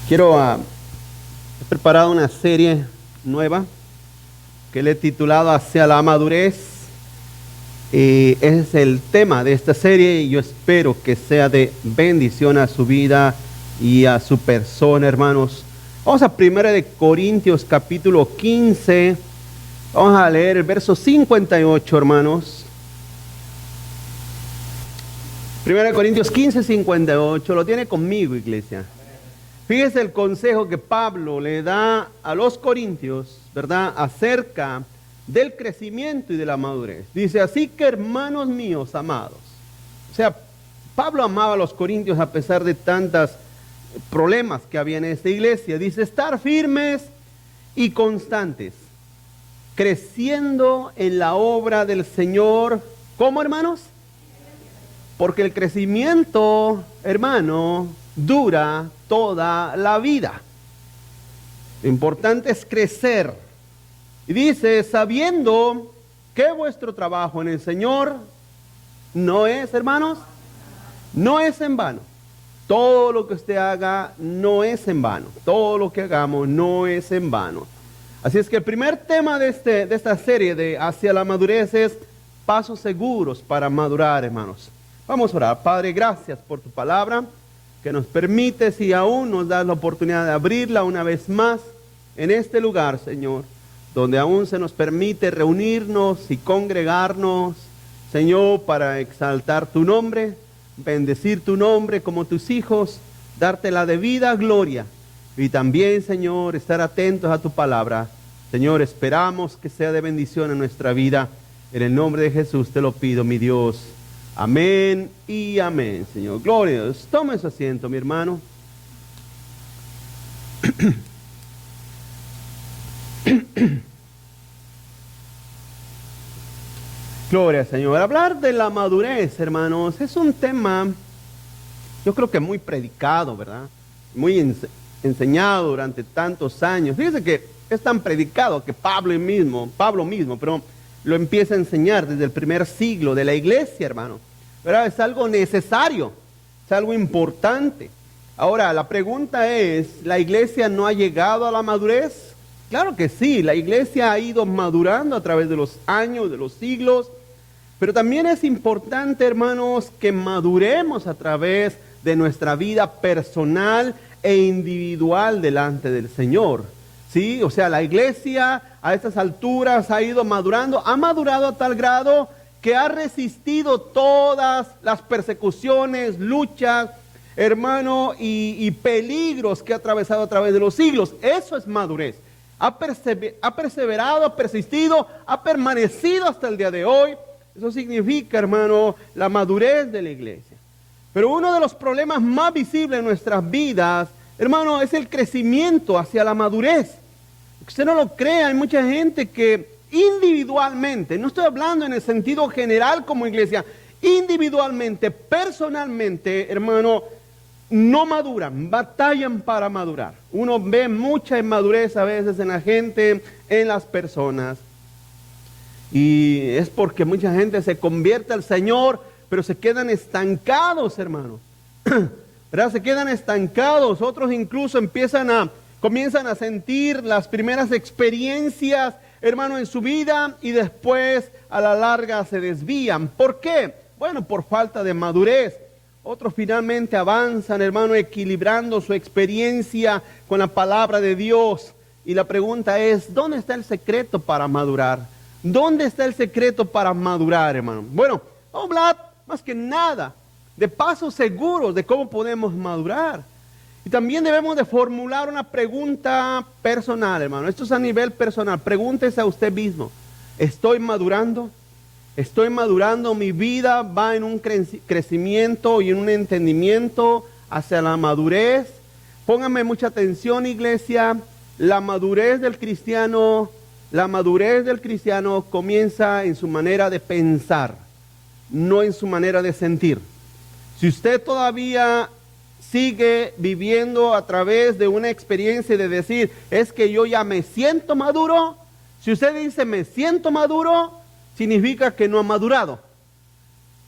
He preparado una serie nueva que le he titulado Hacia la Madurez. Ese es el tema de esta serie y yo espero que sea de bendición a su vida y a su persona, hermanos. Vamos a 1 Corintios capítulo 15. Vamos a leer el verso 58, hermanos. 1 Corintios 15, 58. Lo tiene conmigo, iglesia. Fíjese el consejo que Pablo le da a los corintios, ¿verdad? Acerca del crecimiento y de la madurez. Dice, así que hermanos míos amados. O sea, Pablo amaba a los corintios a pesar de tantos problemas que había en esta iglesia. Dice, estar firmes y constantes, creciendo en la obra del Señor. ¿Cómo, hermanos? Porque el crecimiento, hermano, dura toda la vida. Lo importante es crecer. Y dice, sabiendo que vuestro trabajo en el Señor no es, hermanos, no es en vano. Todo lo que usted haga no es en vano. Todo lo que hagamos no es en vano. Así es que el primer tema de esta serie de Hacia la Madurez es pasos seguros para madurar, hermanos. Vamos a orar. Padre, gracias por tu palabra, que nos permites y aún nos das la oportunidad de abrirla una vez más en este lugar, Señor, donde aún se nos permite reunirnos y congregarnos, Señor, para exaltar tu nombre, bendecir tu nombre como tus hijos, darte la debida gloria y también, Señor, estar atentos a tu palabra. Señor, esperamos que sea de bendición en nuestra vida. En el nombre de Jesús te lo pido, mi Dios. Amén y amén, Señor. Gloria a Dios. Tome su asiento, mi hermano. Gloria al Señor. Hablar de la madurez, hermanos, es un tema, yo creo que muy predicado, ¿verdad? Muy enseñado durante tantos años. Fíjense que es tan predicado que Pablo mismo, pero lo empieza a enseñar desde el primer siglo de la iglesia, hermano. ¿Verdad? Es algo necesario, es algo importante. Ahora, la pregunta es, ¿la iglesia no ha llegado a la madurez? Claro que sí, la iglesia ha ido madurando a través de los años, de los siglos, pero también es importante, hermanos, que maduremos a través de nuestra vida personal e individual delante del Señor. ¿Sí? O sea, la iglesia a estas alturas ha ido madurando, ha madurado a tal grado que ha resistido todas las persecuciones, luchas, hermano, y peligros que ha atravesado a través de los siglos. Eso es madurez. Ha perseverado, ha persistido, ha permanecido hasta el día de hoy. Eso significa, hermano, la madurez de la iglesia. Pero uno de los problemas más visibles en nuestras vidas, hermano, es el crecimiento hacia la madurez. Usted no lo cree, hay mucha gente que individualmente, no estoy hablando en el sentido general como iglesia, individualmente, personalmente, hermano, no maduran, batallan para madurar. Uno ve mucha inmadurez a veces en la gente, en las personas. Y es porque mucha gente se convierte al Señor, pero se quedan estancados, hermano. ¿Verdad? Se quedan estancados. Otros incluso comienzan a sentir las primeras experiencias, hermano, en su vida y después a la larga se desvían. ¿Por qué? Bueno, por falta de madurez. Otros finalmente avanzan, hermano, equilibrando su experiencia con la palabra de Dios. Y la pregunta es, ¿dónde está el secreto para madurar? ¿Dónde está el secreto para madurar, hermano? Bueno, vamos a hablar más que nada de pasos seguros de cómo podemos madurar. Y también debemos de formular una pregunta personal, hermano. Esto es a nivel personal. Pregúntese a usted mismo. ¿Estoy madurando? ¿Estoy madurando? ¿Mi vida va en un crecimiento y en un entendimiento hacia la madurez? Póngame mucha atención, iglesia. La madurez del cristiano comienza en su manera de pensar, no en su manera de sentir. Si usted todavía sigue viviendo a través de una experiencia de decir, es que yo ya me siento maduro. Si usted dice, me siento maduro, significa que no ha madurado.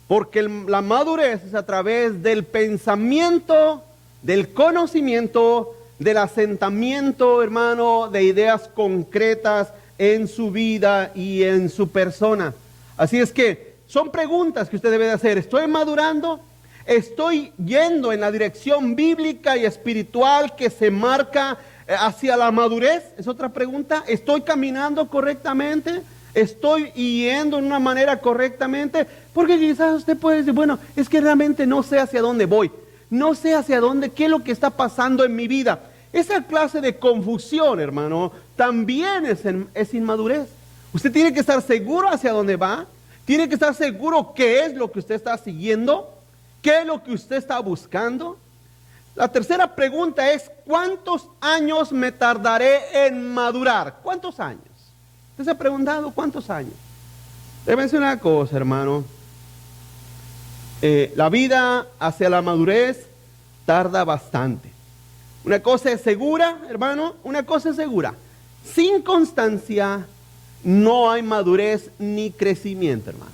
Porque la madurez es a través del pensamiento, del conocimiento, del asentamiento, hermano, de ideas concretas en su vida y en su persona. Así es que son preguntas que usted debe de hacer. ¿Estoy madurando? ¿Estoy yendo en la dirección bíblica y espiritual que se marca hacia la madurez? Es otra pregunta. ¿Estoy caminando correctamente? ¿Estoy yendo de una manera correctamente? Porque quizás usted puede decir, bueno, es que realmente no sé hacia dónde voy. No sé hacia dónde, qué es lo que está pasando en mi vida. Esa clase de confusión, hermano, también es inmadurez. Usted tiene que estar seguro hacia dónde va. Tiene que estar seguro qué es lo que usted está siguiendo, qué es lo que usted está buscando. La tercera pregunta es, ¿cuántos años me tardaré en madurar? ¿Cuántos años? ¿Usted se ha preguntado cuántos años? Debe decir una cosa, hermano. La vida hacia la madurez tarda bastante. Una cosa es segura, hermano, una cosa es segura. Sin constancia no hay madurez ni crecimiento, hermano.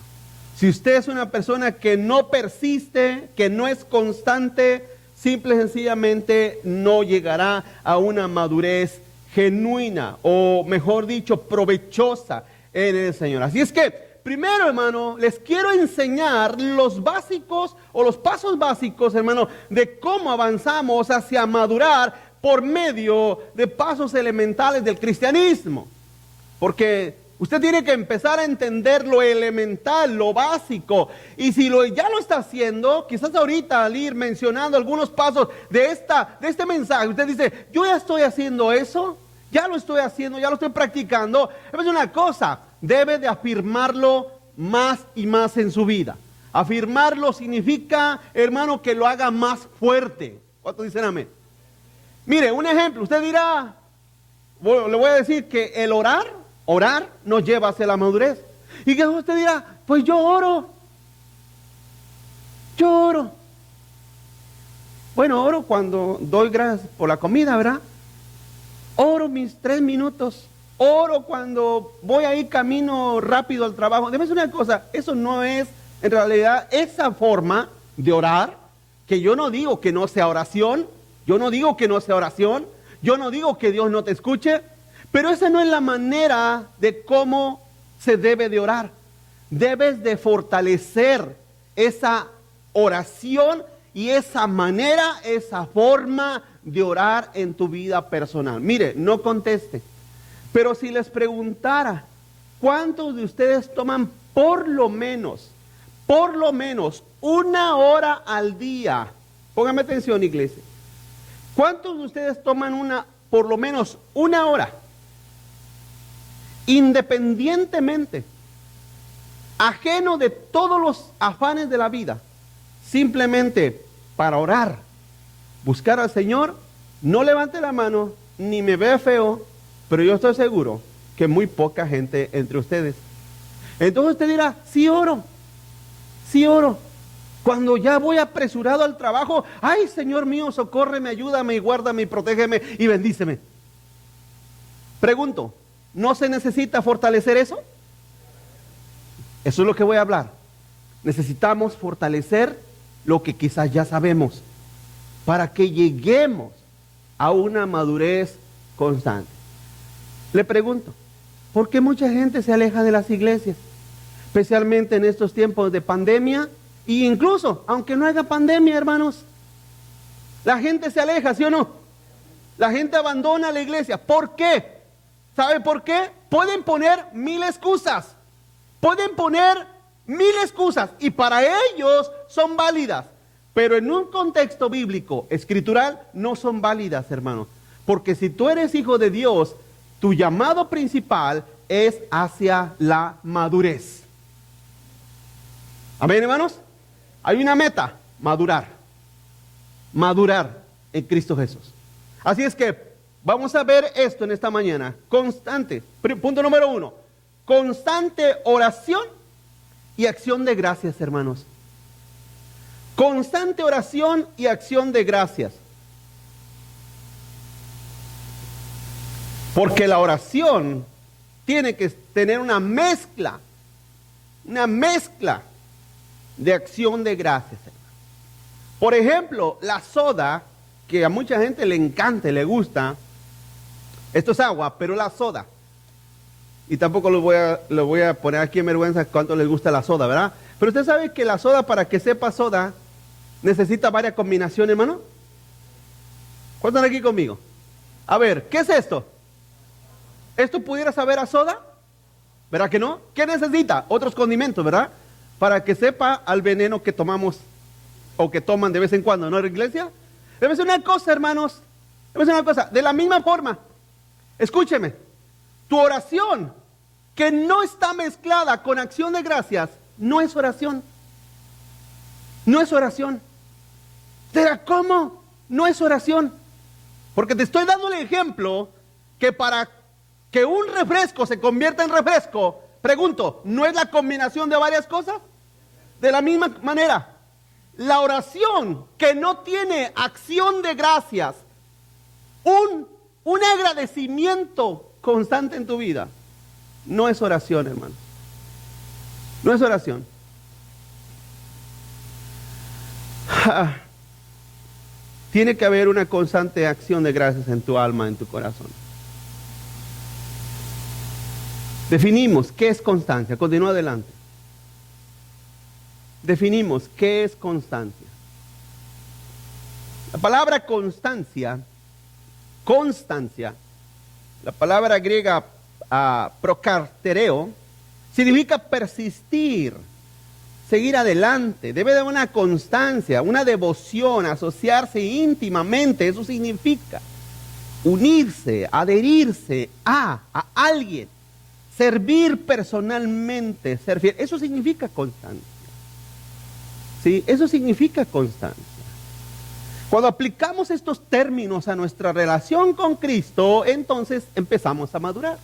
Si usted es una persona que no persiste, que no es constante, simple y sencillamente no llegará a una madurez genuina, o mejor dicho, provechosa en el Señor. Así es que, primero, hermano, les quiero enseñar los básicos o los pasos básicos, hermano, de cómo avanzamos hacia madurar por medio de pasos elementales del cristianismo. Porque usted tiene que empezar a entender lo elemental, lo básico. Y si ya lo está haciendo, quizás ahorita al ir mencionando algunos pasos de este mensaje, usted dice, yo ya estoy haciendo eso, ya lo estoy haciendo, ya lo estoy practicando. Es una cosa, debe de afirmarlo más y más en su vida. Afirmarlo significa, hermano, que lo haga más fuerte. ¿Cuántos dicen amén? Mire, un ejemplo, usted dirá, le voy a decir que el orar nos lleva hacia la madurez. Y que usted dirá, pues yo oro. Bueno, oro cuando doy gracias por la comida, ¿verdad? Oro mis 3 minutos. Oro cuando voy ahí camino rápido al trabajo. Debe ser una cosa, eso no es en realidad esa forma de orar, que yo no digo que no sea oración, yo no digo que Dios no te escuche, pero esa no es la manera de cómo se debe de orar. Debes de fortalecer esa oración y esa manera, esa forma de orar en tu vida personal. Mire, no conteste. Pero si les preguntara, ¿cuántos de ustedes toman por lo menos 1 hora al día? Póngame atención, iglesia. ¿Cuántos de ustedes toman por lo menos 1 hora? Independientemente, ajeno de todos los afanes de la vida, simplemente para orar, buscar al Señor? No levante la mano, ni me vea feo, pero yo estoy seguro que muy poca gente entre ustedes. Entonces usted dirá, sí oro. Cuando ya voy apresurado al trabajo, ay, Señor mío, socórreme, ayúdame y guárdame y protégeme y bendíceme. Pregunto, ¿no se necesita fortalecer eso? Eso es lo que voy a hablar. Necesitamos fortalecer lo que quizás ya sabemos para que lleguemos a una madurez constante. Le pregunto, ¿por qué mucha gente se aleja de las iglesias? Especialmente en estos tiempos de pandemia, e incluso, aunque no haya pandemia, hermanos, la gente se aleja, ¿sí o no? La gente abandona la iglesia. ¿Por qué? ¿Sabe por qué? Pueden poner 1000 excusas. Y para ellos son válidas. Pero en un contexto bíblico, escritural, no son válidas, hermanos. Porque si tú eres hijo de Dios, tu llamado principal es hacia la madurez. Amén, hermanos. Hay una meta, madurar en Cristo Jesús. Así es que vamos a ver esto en esta mañana. Constante, punto número 1, constante oración y acción de gracias, hermanos. Constante oración y acción de gracias. Porque la oración tiene que tener una mezcla de acción de gracias. Por ejemplo, la soda que a mucha gente le encanta y le gusta, esto es agua, pero la soda. Y tampoco lo voy a poner aquí en vergüenza cuánto les gusta la soda, ¿verdad? Pero usted sabe que la soda, para que sepa soda, necesita varias combinaciones, hermano. ¿Cuántos están aquí conmigo? A ver, ¿qué es esto? ¿Esto pudiera saber a soda? ¿Verdad que no? ¿Qué necesita? Otros condimentos, ¿verdad? Para que sepa al veneno que tomamos o que toman de vez en cuando, ¿no, en la iglesia? Debe ser una cosa, hermanos. Debe ser una cosa. De la misma forma, escúcheme, tu oración que no está mezclada con acción de gracias, no es oración. No es oración. ¿Cómo? No es oración. Porque te estoy dando el ejemplo que para que un refresco se convierta en refresco, pregunto, ¿no es la combinación de varias cosas? De la misma manera, la oración que no tiene acción de gracias, un agradecimiento constante en tu vida, no es oración, hermano. No es oración. Tiene que haber una constante acción de gracias en tu alma, en tu corazón. Definimos qué es constancia. Continúa adelante. Definimos qué es constancia. La palabra constancia, la palabra griega prokartereo, significa persistir, seguir adelante. Debe de haber una constancia, una devoción, asociarse íntimamente. Eso significa unirse, adherirse a alguien, servir personalmente, ser fiel. Eso significa constancia. ¿Sí? Eso significa constancia. Cuando aplicamos estos términos a nuestra relación con Cristo, entonces empezamos a madurar.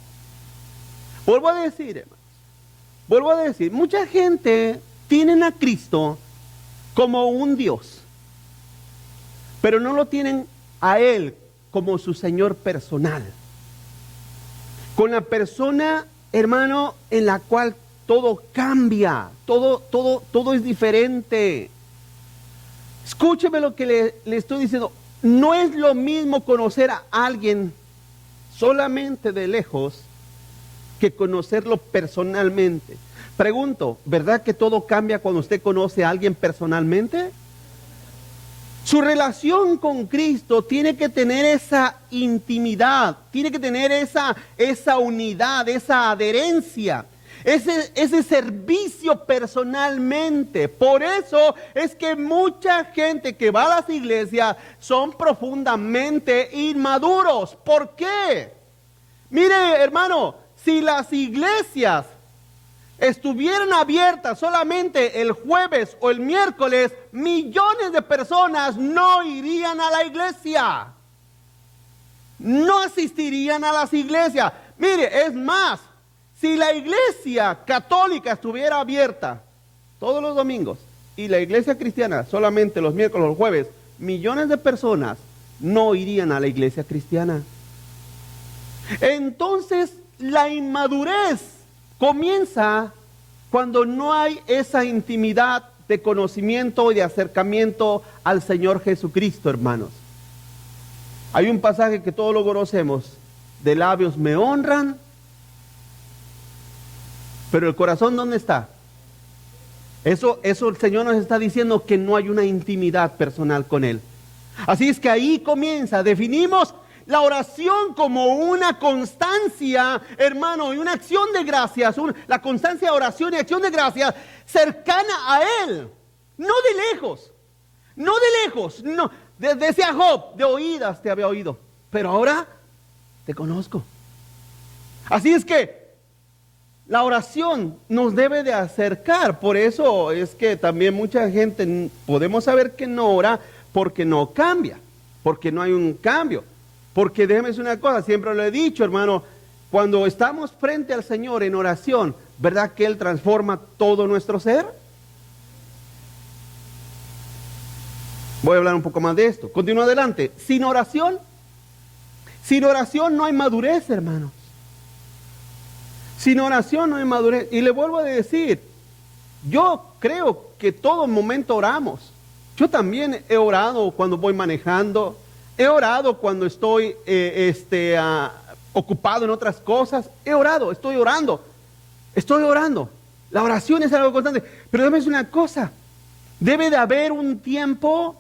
Vuelvo a decir, hermanos, mucha gente tienen a Cristo como un Dios, pero no lo tienen a Él como su Señor personal. Con la persona, hermano, en la cual todo cambia, todo es diferente. Escúcheme lo que le estoy diciendo. No es lo mismo conocer a alguien solamente de lejos que conocerlo personalmente. Pregunto, ¿verdad que todo cambia cuando usted conoce a alguien personalmente? Su relación con Cristo tiene que tener esa intimidad, tiene que tener esa unidad, esa adherencia, ese servicio personalmente. Por eso es que mucha gente que va a las iglesias son profundamente inmaduros. ¿Por qué? Mire, hermano, si las iglesias estuvieran abiertas solamente el jueves o el miércoles, millones de personas no irían a la iglesia. No asistirían a las iglesias. Mire, es más, si la iglesia católica estuviera abierta todos los domingos y la iglesia cristiana solamente los miércoles o los jueves, millones de personas no irían a la iglesia cristiana. Entonces, la inmadurez comienza cuando no hay esa intimidad de conocimiento y de acercamiento al Señor Jesucristo, hermanos. Hay un pasaje que todos lo conocemos: de labios me honran, pero el corazón, ¿dónde está? Eso el Señor nos está diciendo que no hay una intimidad personal con Él. Así es que ahí comienza. Definimos la oración como una constancia, hermano, y una acción de gracias, la constancia de oración y acción de gracias cercana a Él, no de lejos, no. Decía Job, de oídas te había oído, pero ahora te conozco. Así es que la oración nos debe de acercar. Por eso es que también mucha gente podemos saber que no ora porque no cambia, porque no hay un cambio. Porque déjeme decir una cosa, siempre lo he dicho, hermano, cuando estamos frente al Señor en oración, ¿verdad que Él transforma todo nuestro ser? Voy a hablar un poco más de esto. Continúo adelante. Sin oración no hay madurez, hermanos. Sin oración no hay madurez. Y le vuelvo a decir, yo creo que todo momento oramos. Yo también he orado cuando voy manejando. He orado cuando estoy ocupado en otras cosas. He orado, estoy orando. La oración es algo constante. Pero déjame decir una cosa. Debe de haber un tiempo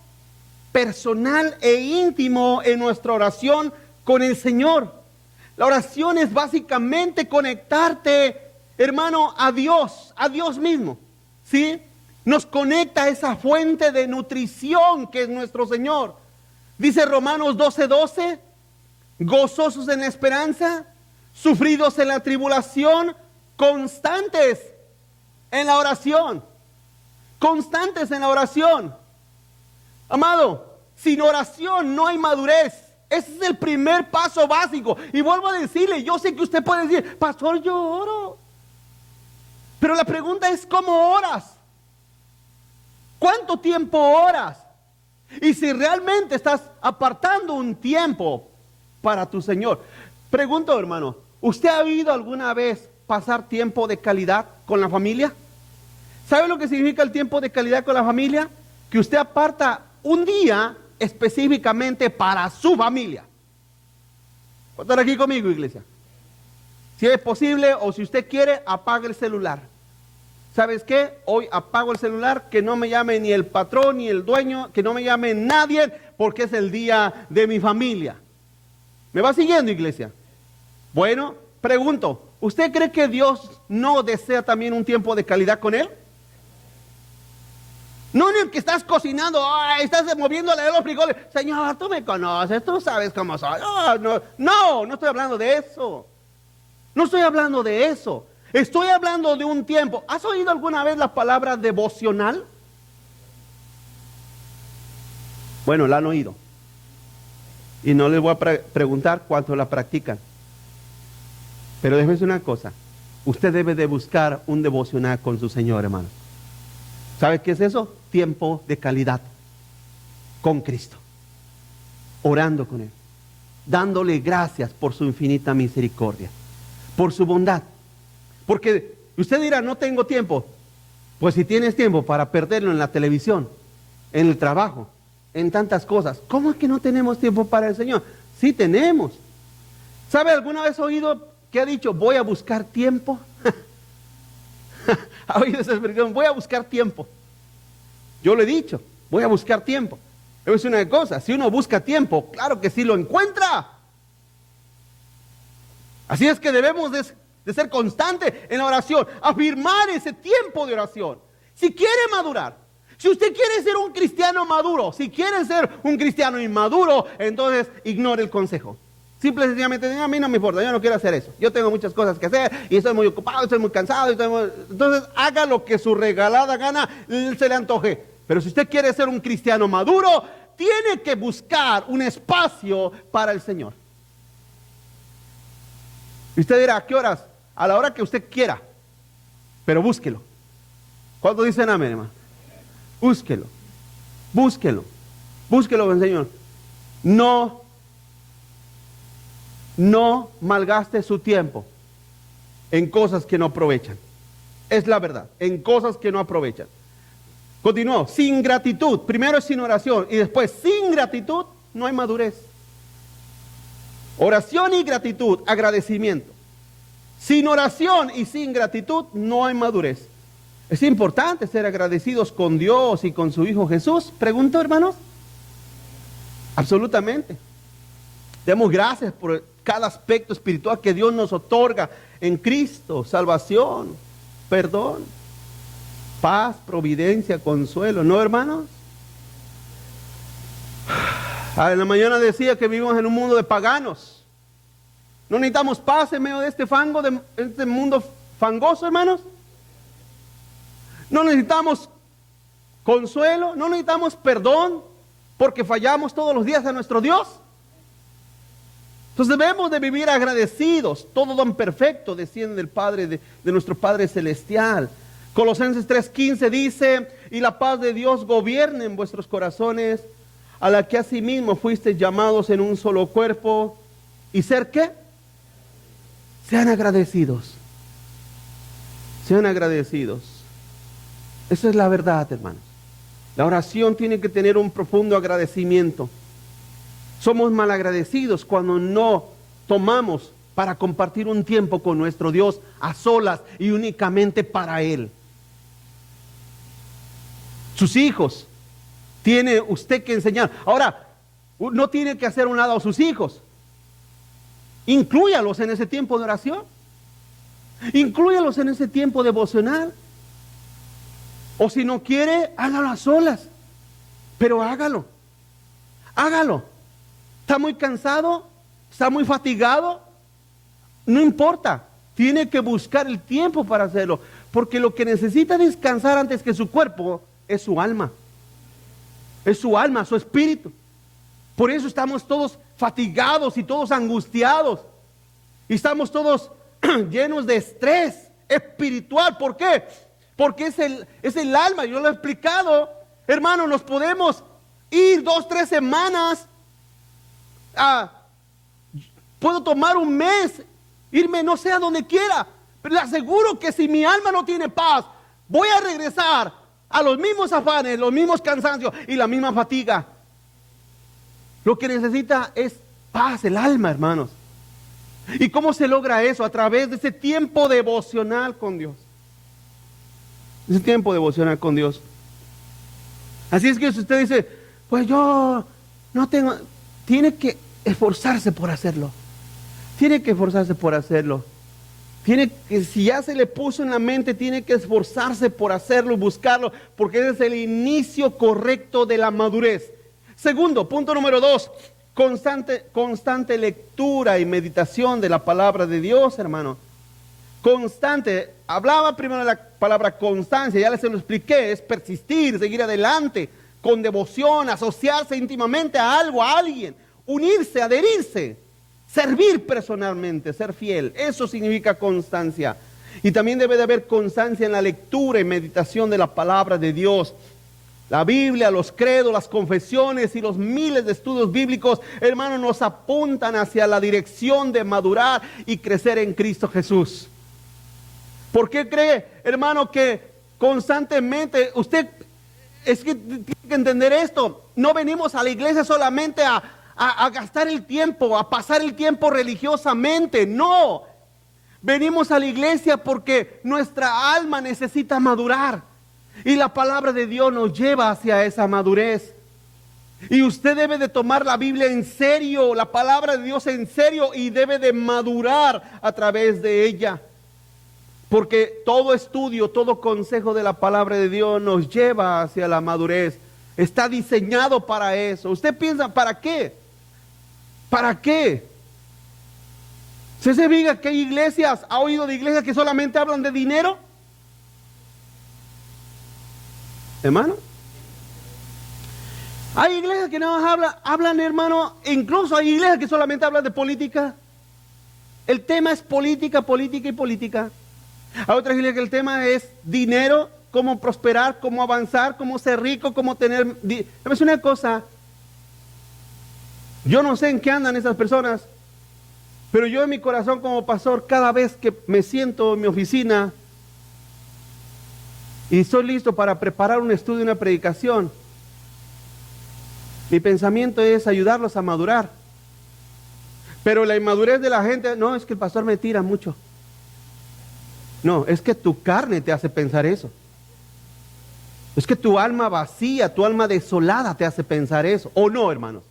personal e íntimo en nuestra oración con el Señor. La oración es básicamente conectarte, hermano, a Dios mismo, ¿sí? Nos conecta a esa fuente de nutrición que es nuestro Señor. Dice Romanos 12:12, gozosos en la esperanza, sufridos en la tribulación, constantes en la oración. Constantes en la oración. Amado, sin oración no hay madurez. Ese es el primer paso básico. Y vuelvo a decirle, yo sé que usted puede decir, pastor, yo oro. Pero la pregunta es, ¿cómo oras? ¿Cuánto tiempo oras? Y si realmente estás apartando un tiempo para tu Señor. Pregunto, hermano, ¿usted ha habido alguna vez pasar tiempo de calidad con la familia? ¿Sabe lo que significa el tiempo de calidad con la familia? Que usted aparta un día específicamente para su familia. ¿Puede estar aquí conmigo, iglesia? Si es posible o si usted quiere, apague el celular. ¿Sabes qué? Hoy apago el celular, que no me llame ni el patrón ni el dueño, que no me llame nadie, porque es el día de mi familia. ¿Me va siguiendo, iglesia? Bueno, pregunto, ¿usted cree que Dios no desea también un tiempo de calidad con Él? No en el que estás cocinando, estás moviéndole los frijoles. Señor, tú me conoces, tú sabes cómo soy. No estoy hablando de eso. No estoy hablando de eso. Estoy hablando de un tiempo. ¿Has oído alguna vez la palabra devocional? Bueno, la han oído. Y no les voy a preguntar cuánto la practican. Pero déjeme decir una cosa. Usted debe de buscar un devocional con su Señor, hermano. ¿Sabe qué es eso? Tiempo de calidad con Cristo. Orando con Él. Dándole gracias por su infinita misericordia. Por su bondad. Porque usted dirá, no tengo tiempo. Pues si tienes tiempo para perderlo en la televisión, en el trabajo, en tantas cosas, ¿cómo es que no tenemos tiempo para el Señor? Sí tenemos. ¿Sabe alguna vez oído que ha dicho, voy a buscar tiempo? ¿Ha oído esa expresión? Voy a buscar tiempo. Yo lo he dicho, voy a buscar tiempo. Es una cosa, si uno busca tiempo, claro que sí lo encuentra. Así es que debemos de ser constantes en la oración, afirmar ese tiempo de oración. Si quiere madurar, si usted quiere ser un cristiano maduro, si quiere ser un cristiano inmaduro, entonces ignore el consejo. Simple y sencillamente, a mí no me importa, yo no quiero hacer eso. Yo tengo muchas cosas que hacer y estoy muy ocupado, estoy muy cansado. Entonces haga lo que su regalada gana se le antoje. Pero si usted quiere ser un cristiano maduro, tiene que buscar un espacio para el Señor. Y usted dirá, ¿a qué horas? A la hora que usted quiera. Pero búsquelo. ¿Cuántos dicen amén, hermano? Búsquelo. Búsquelo. Búsquelo con el Señor. No malgaste su tiempo en cosas que no aprovechan. Es la verdad, en cosas que no aprovechan. Continuó, sin gratitud. Primero es sin oración y después sin gratitud no hay madurez. Oración y gratitud, agradecimiento. Sin oración y sin gratitud no hay madurez. Es importante ser agradecidos con Dios y con su Hijo Jesús. Pregunto, hermanos. Absolutamente. Demos gracias por cada aspecto espiritual que Dios nos otorga en Cristo. Salvación, perdón, paz, providencia, consuelo. ¿No, hermanos? En la mañana decía que vivimos en un mundo de paganos. ¿No necesitamos paz en medio de este fango, de este mundo fangoso, hermanos? ¿No necesitamos consuelo? ¿No necesitamos perdón porque fallamos todos los días a nuestro Dios? Entonces debemos de vivir agradecidos. Todo don perfecto desciende del Padre, de nuestro Padre Celestial. Colosenses 3:15 dice, y la paz de Dios gobierne en vuestros corazones, a la que asimismo fuisteis llamados en un solo cuerpo. ¿Y ser qué? Sean agradecidos. Sean agradecidos. Esa es la verdad, hermanos. La oración tiene que tener un profundo agradecimiento. Somos malagradecidos cuando no tomamos para compartir un tiempo con nuestro Dios a solas y únicamente para Él. Sus hijos, tiene usted que enseñar. Ahora, no tiene que hacer un lado a sus hijos. Inclúyalos en ese tiempo de oración. Inclúyalos en ese tiempo devocional. O si no quiere, hágalo a solas. Pero hágalo. Hágalo. ¿Está muy cansado? ¿Está muy fatigado? No importa. Tiene que buscar el tiempo para hacerlo. Porque lo que necesita descansar antes que su cuerpo es su alma. Es su alma, su espíritu. Por eso estamos todos fatigados y todos angustiados. Y estamos todos llenos de estrés espiritual. ¿Por qué? Porque es el alma. Yo lo he explicado. Hermano, nos podemos ir 2, 3 semanas. Puedo tomar un mes, irme no sé a donde quiera. Pero le aseguro que si mi alma no tiene paz, voy a regresar a los mismos afanes, los mismos cansancios y la misma fatiga. Lo que necesita es paz, el alma, hermanos. ¿Y cómo se logra eso? A través de ese tiempo devocional con Dios. Ese tiempo devocional con Dios. Así es que si usted dice, pues yo no tengo, tiene que esforzarse por hacerlo. Tiene que esforzarse por hacerlo. Tiene que, si ya se le puso en la mente, tiene que esforzarse por hacerlo, buscarlo, porque ese es el inicio correcto de la madurez. Segundo, punto número 2, constante lectura y meditación de la palabra de Dios, hermano. Constante, hablaba primero de la palabra constancia, ya les lo expliqué, es persistir, seguir adelante, con devoción, asociarse íntimamente a algo, a alguien, unirse, adherirse. Servir personalmente, ser fiel, eso significa constancia. Y también debe de haber constancia en la lectura y meditación de la palabra de Dios. La Biblia, los credos, las confesiones y los miles de estudios bíblicos, hermanos, nos apuntan hacia la dirección de madurar y crecer en Cristo Jesús. ¿Por qué cree, hermano, que constantemente, usted, es que tiene que entender esto, no venimos a la iglesia solamente a gastar el tiempo, a pasar el tiempo religiosamente, no. Venimos a la iglesia porque nuestra alma necesita madurar y la palabra de Dios nos lleva hacia esa madurez. Y usted debe de tomar la Biblia en serio, la palabra de Dios en serio, y debe de madurar a través de ella. Porque todo estudio, todo consejo de la palabra de Dios nos lleva hacia la madurez. Está diseñado para eso. Usted piensa, ¿para qué? ¿Para qué? ¿Se diga que hay iglesias, ha oído de iglesias que solamente hablan de dinero? Hermano, hay iglesias que nada más hablan, hermano, incluso hay iglesias que solamente hablan de política. El tema es política, política y política. Hay otras iglesias que el tema es dinero, cómo prosperar, cómo avanzar, cómo ser rico, cómo tener... Es una cosa, yo no sé en qué andan esas personas, pero yo en mi corazón como pastor, cada vez que me siento en mi oficina y estoy listo para preparar un estudio, una predicación, mi pensamiento es ayudarlos a madurar. Pero la inmadurez de la gente, no, es que el pastor me tira mucho. No, es que tu carne te hace pensar eso. Es que tu alma vacía, tu alma desolada te hace pensar eso. ¿O no, hermanos?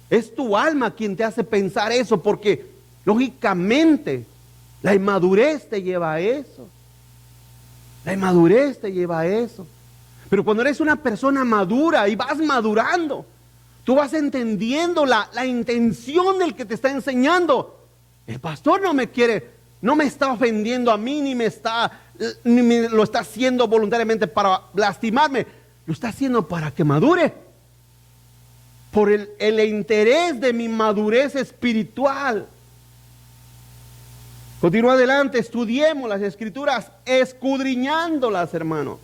Es tu alma quien te hace pensar eso, porque lógicamente la inmadurez te lleva a eso. La inmadurez te lleva a eso. Pero cuando eres una persona madura y vas madurando, tú vas entendiendo la intención del que te está enseñando. El pastor no me quiere, no me está ofendiendo a mí, ni me lo está haciendo voluntariamente para lastimarme. Lo está haciendo para que madure. Por el interés de mi madurez espiritual. Continúa adelante, estudiemos las escrituras, escudriñándolas, hermano.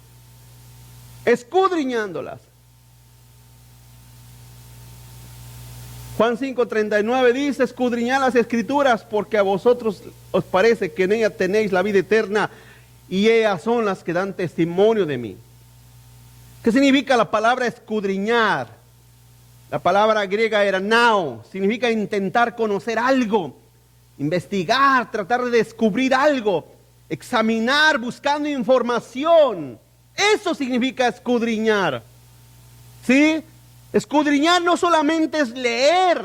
Escudriñándolas. Juan 5:39 dice, escudriñad las escrituras, porque a vosotros os parece que en ellas tenéis la vida eterna, y ellas son las que dan testimonio de mí. ¿Qué significa la palabra escudriñar? La palabra griega era nao, significa intentar conocer algo, investigar, tratar de descubrir algo, examinar, buscando información. Eso significa escudriñar. ¿Sí? Escudriñar no solamente es leer,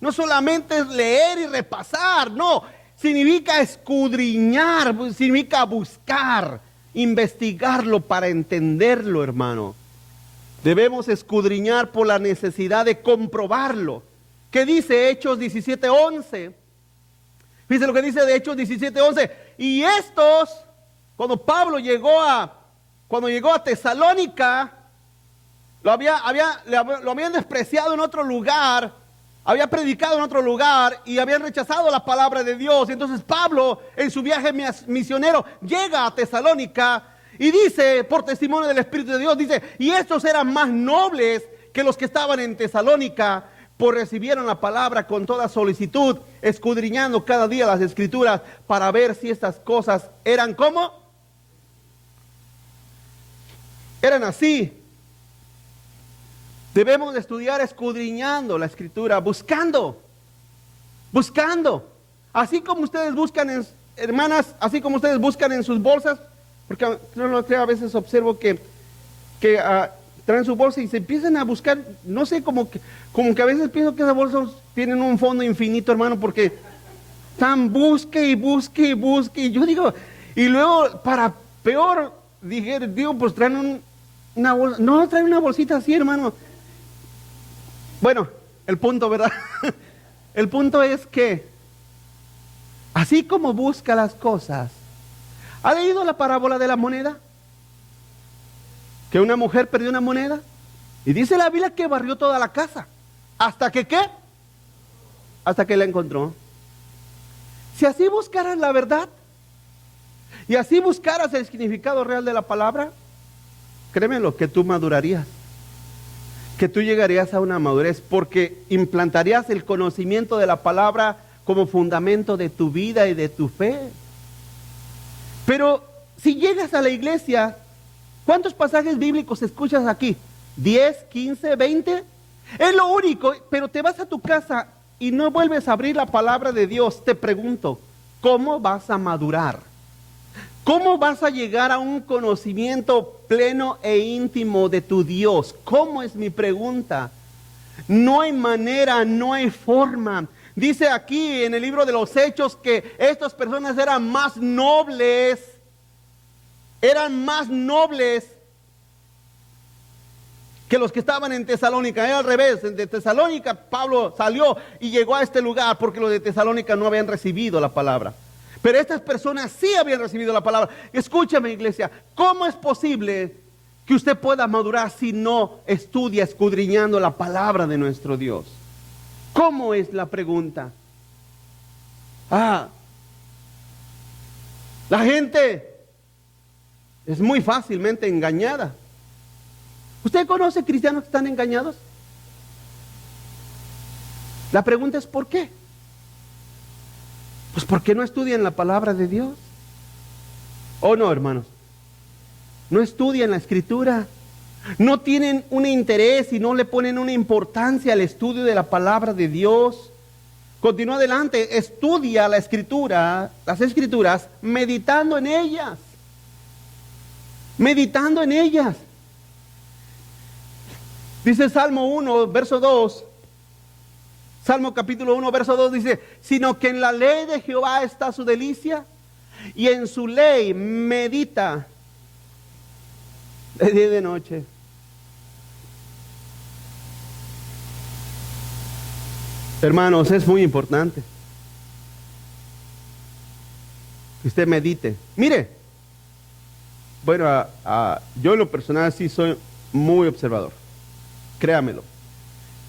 no solamente es leer y repasar, no, significa escudriñar, significa buscar, investigarlo para entenderlo, hermano. Debemos escudriñar por la necesidad de comprobarlo. ¿Qué dice Hechos 17:11? Fíjense lo que dice de Hechos 17:11. Y estos, cuando Pablo llegó a Tesalónica, lo habían despreciado en otro lugar, había predicado en otro lugar y habían rechazado la palabra de Dios. Entonces Pablo, en su viaje misionero, llega a Tesalónica y dice, por testimonio del Espíritu de Dios, dice, y estos eran más nobles que los que estaban en Tesalónica, pues recibieron la palabra con toda solicitud, escudriñando cada día las Escrituras para ver si estas cosas eran ¿cómo? Eran así. Debemos de estudiar escudriñando la Escritura, buscando. Así como ustedes buscan, hermanas, así como ustedes buscan en sus bolsas, porque a veces observo que traen su bolsa y se empiezan a buscar, no sé, como que a veces pienso que esas bolsas tienen un fondo infinito, hermano, porque están busque, y yo digo, y luego para peor, digo, pues traen una bolsa, no, traen una bolsita así, hermano. Bueno, el punto, ¿verdad? El punto es que, así como busca las cosas, ¿ha leído la parábola de la moneda? Que una mujer perdió una moneda y dice la Biblia que barrió toda la casa. ¿Hasta que qué? Hasta que la encontró. Si así buscaras la verdad y así buscaras el significado real de la palabra, créemelo, que tú madurarías. Que tú llegarías a una madurez porque implantarías el conocimiento de la palabra como fundamento de tu vida y de tu fe. Pero si llegas a la iglesia, ¿cuántos pasajes bíblicos escuchas aquí? ¿10, 15, 20? Es lo único, pero te vas a tu casa y no vuelves a abrir la palabra de Dios. Te pregunto, ¿cómo vas a madurar? ¿Cómo vas a llegar a un conocimiento pleno e íntimo de tu Dios? ¿Cómo es mi pregunta? No hay manera, no hay forma. Dice aquí en el libro de los Hechos que estas personas eran más nobles que los que estaban en Tesalónica. Era al revés, de Tesalónica Pablo salió y llegó a este lugar porque los de Tesalónica no habían recibido la palabra. Pero estas personas sí habían recibido la palabra. Escúchame, iglesia, ¿cómo es posible que usted pueda madurar si no estudia escudriñando la palabra de nuestro Dios? ¿Cómo es la pregunta? La gente es muy fácilmente engañada. ¿Usted conoce cristianos que están engañados? La pregunta es ¿por qué? Pues porque no estudian la palabra de Dios. ¿O no, hermanos? No estudian la Escritura. No tienen un interés y no le ponen una importancia al estudio de la palabra de Dios. Continúa adelante, estudia la Escritura, las Escrituras, meditando en ellas. Meditando en ellas. Dice Salmo 1, verso 2. Salmo capítulo 1, verso 2 dice, sino que en la ley de Jehová está su delicia, y en su ley medita de día y de noche. Hermanos, es muy importante que usted medite. Mire, bueno, yo en lo personal sí soy muy observador. Créamelo.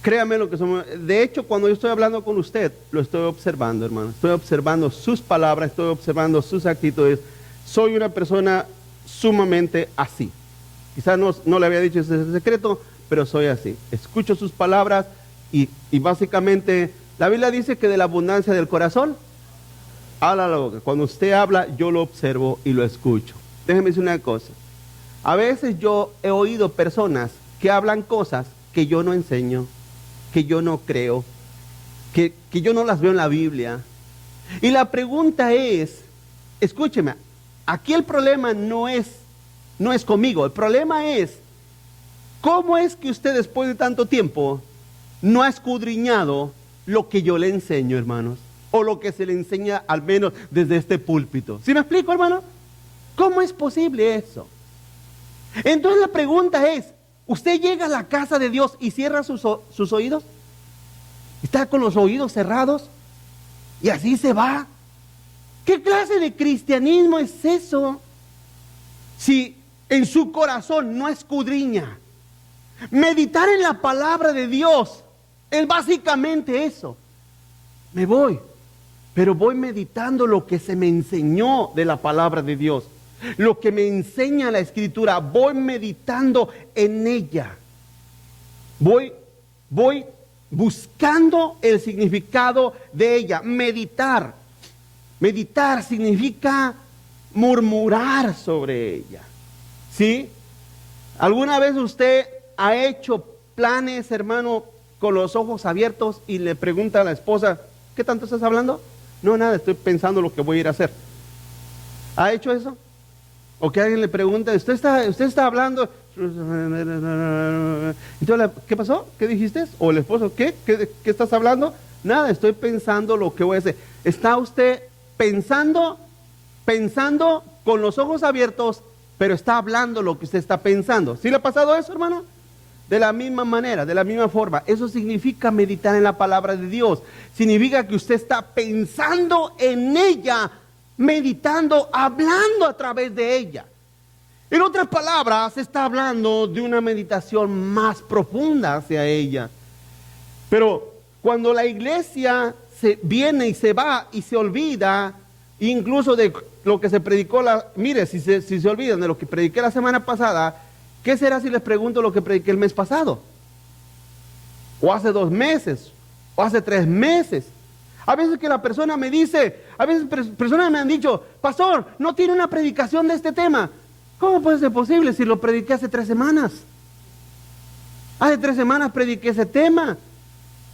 Créamelo que somos. De hecho, cuando yo estoy hablando con usted, lo estoy observando, hermano. Estoy observando sus palabras, estoy observando sus actitudes. Soy una persona sumamente así. Quizás no le había dicho ese secreto, pero soy así. Escucho sus palabras y básicamente la Biblia dice que de la abundancia del corazón habla la boca. Cuando usted habla, yo lo observo y lo escucho. Déjeme decir una cosa. A veces yo he oído personas que hablan cosas que yo no enseño, que yo no creo, que yo no las veo en la Biblia. Y la pregunta es, escúcheme, aquí el problema no es conmigo, el problema es, ¿cómo es que usted después de tanto tiempo no ha escudriñado lo que yo le enseño, hermanos? O lo que se le enseña al menos desde este púlpito. ¿Sí me explico, hermano? ¿Cómo es posible eso? Entonces la pregunta es, ¿usted llega a la casa de Dios y cierra sus oídos? ¿Está con los oídos cerrados? ¿Y así se va? ¿Qué clase de cristianismo es eso? Si en su corazón no escudriña. Meditar en la palabra de Dios es básicamente eso. Me voy, pero voy meditando lo que se me enseñó de la palabra de Dios. Lo que me enseña la Escritura, voy meditando en ella. Voy buscando el significado de ella. Meditar significa murmurar sobre ella. ¿Sí? ¿Alguna vez usted ha hecho planes, hermano, con los ojos abiertos y le pregunta a la esposa, ¿qué tanto estás hablando? No, nada, estoy pensando lo que voy a ir a hacer. ¿Ha hecho eso? O que alguien le pregunta, ¿usted está hablando? Entonces, ¿qué pasó? ¿Qué dijiste? O el esposo, ¿qué estás hablando? Nada, estoy pensando lo que voy a hacer. ¿Está usted pensando con los ojos abiertos, pero está hablando lo que usted está pensando? ¿Sí le ha pasado eso, hermano? De la misma manera, de la misma forma. Eso significa meditar en la palabra de Dios. Significa que usted está pensando en ella, meditando, hablando a través de ella. En otras palabras, se está hablando de una meditación más profunda hacia ella. Pero cuando la iglesia viene y se va y se olvida, incluso de lo que se predicó, mire, si se olvidan de lo que prediqué la semana pasada, ¿qué será si les pregunto lo que prediqué el mes pasado? O hace 2 meses, o hace 3 meses. A veces que la persona me dice, a veces personas me han dicho, pastor, no tiene una predicación de este tema. ¿Cómo puede ser posible si lo prediqué hace 3 semanas? Hace 3 semanas prediqué ese tema.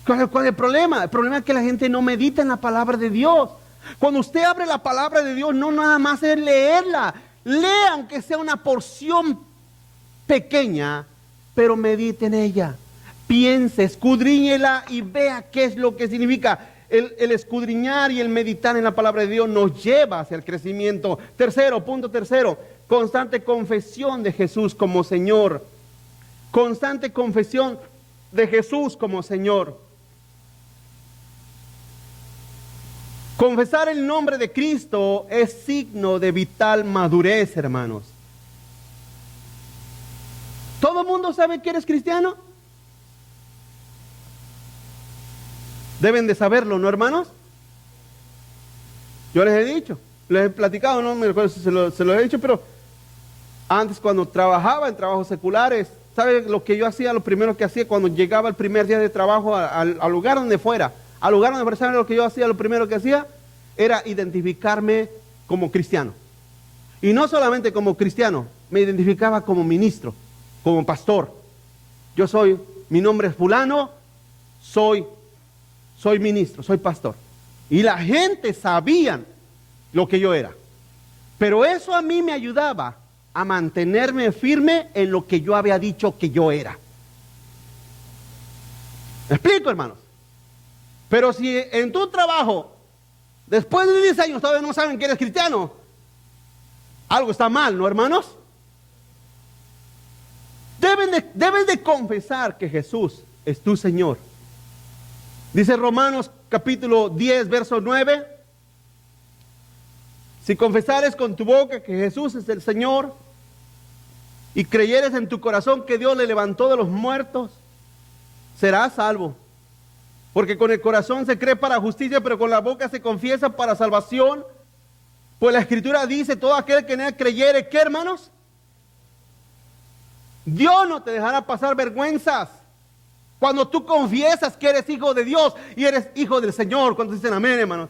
¿Cuál es el problema? El problema es que la gente no medita en la palabra de Dios. Cuando usted abre la palabra de Dios, no nada más es leerla. Lea aunque sea una porción pequeña, pero medite en ella. Piense, escudriñela y vea qué es lo que significa. El escudriñar y el meditar en la palabra de Dios nos lleva hacia el crecimiento. Punto tercero, constante confesión de Jesús como Señor. Constante confesión de Jesús como Señor. Confesar el nombre de Cristo es signo de vital madurez, hermanos. ¿Todo el mundo sabe que eres cristiano? Deben de saberlo, ¿no, hermanos? Yo les he dicho, les he platicado, no me recuerdo si se lo he dicho, pero antes cuando trabajaba en trabajos seculares, ¿sabe lo que yo hacía? Lo primero que hacía cuando llegaba el primer día de trabajo al lugar donde fuera, ¿sabe lo que yo hacía? Lo primero que hacía era identificarme como cristiano. Y no solamente como cristiano, me identificaba como ministro, como pastor. Mi nombre es fulano, soy ministro, soy pastor. Y la gente sabía lo que yo era. Pero eso a mí me ayudaba a mantenerme firme en lo que yo había dicho que yo era. ¿Me explico, hermanos? Pero si en tu trabajo, después de 10 años todavía no saben que eres cristiano, algo está mal, ¿no, hermanos? Debes de confesar que Jesús es tu Señor. Dice Romanos capítulo 10, verso 9. Si confesares con tu boca que Jesús es el Señor y creyeres en tu corazón que Dios le levantó de los muertos, serás salvo. Porque con el corazón se cree para justicia, pero con la boca se confiesa para salvación. Pues la Escritura dice, todo aquel que en él creyere, ¿qué, hermanos? Dios no te dejará pasar vergüenzas. Cuando tú confiesas que eres hijo de Dios y eres hijo del Señor. ¿Cuántos dicen amén, hermanos?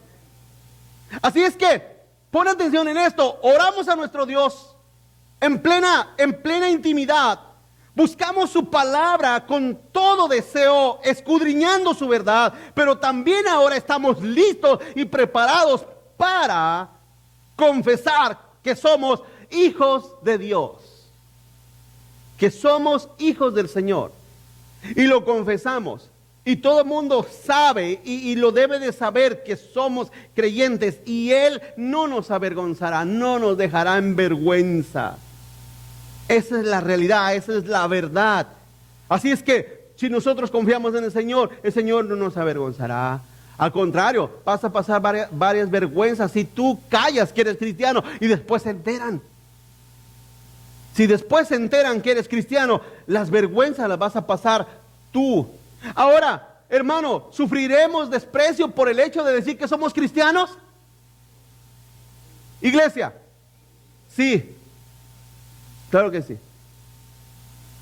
Así es que, pon atención en esto. Oramos a nuestro Dios en plena intimidad. Buscamos su palabra con todo deseo, escudriñando su verdad, pero también ahora estamos listos y preparados para confesar que somos hijos de Dios, que somos hijos del Señor, y lo confesamos. Y todo el mundo sabe y lo debe de saber que somos creyentes, y Él no nos avergonzará, no nos dejará en vergüenza. Esa es la realidad, esa es la verdad. Así es que si nosotros confiamos en el Señor no nos avergonzará. Al contrario, vas a pasar varias vergüenzas si tú callas que eres cristiano y después se enteran. Si después se enteran que eres cristiano, las vergüenzas las vas a pasar tú. Ahora, hermano, ¿sufriremos desprecio por el hecho de decir que somos cristianos? Iglesia, sí. Claro que sí.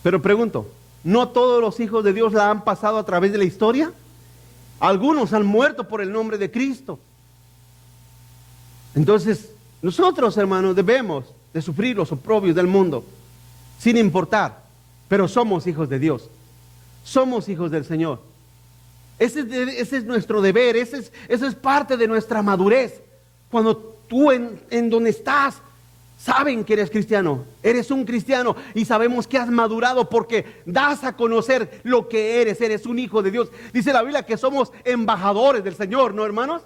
Pero pregunto, ¿no todos los hijos de Dios la han pasado a través de la historia? Algunos han muerto por el nombre de Cristo. Entonces, nosotros, hermanos, debemos de sufrir los oprobios del mundo, sin importar, pero somos hijos de Dios. Somos hijos del Señor. Ese es nuestro deber, esa es parte de nuestra madurez. Cuando tú en donde estás, saben que eres cristiano, eres un cristiano, y sabemos que has madurado porque das a conocer lo que eres un hijo de Dios. Dice la Biblia que somos embajadores del Señor, ¿no, hermanos?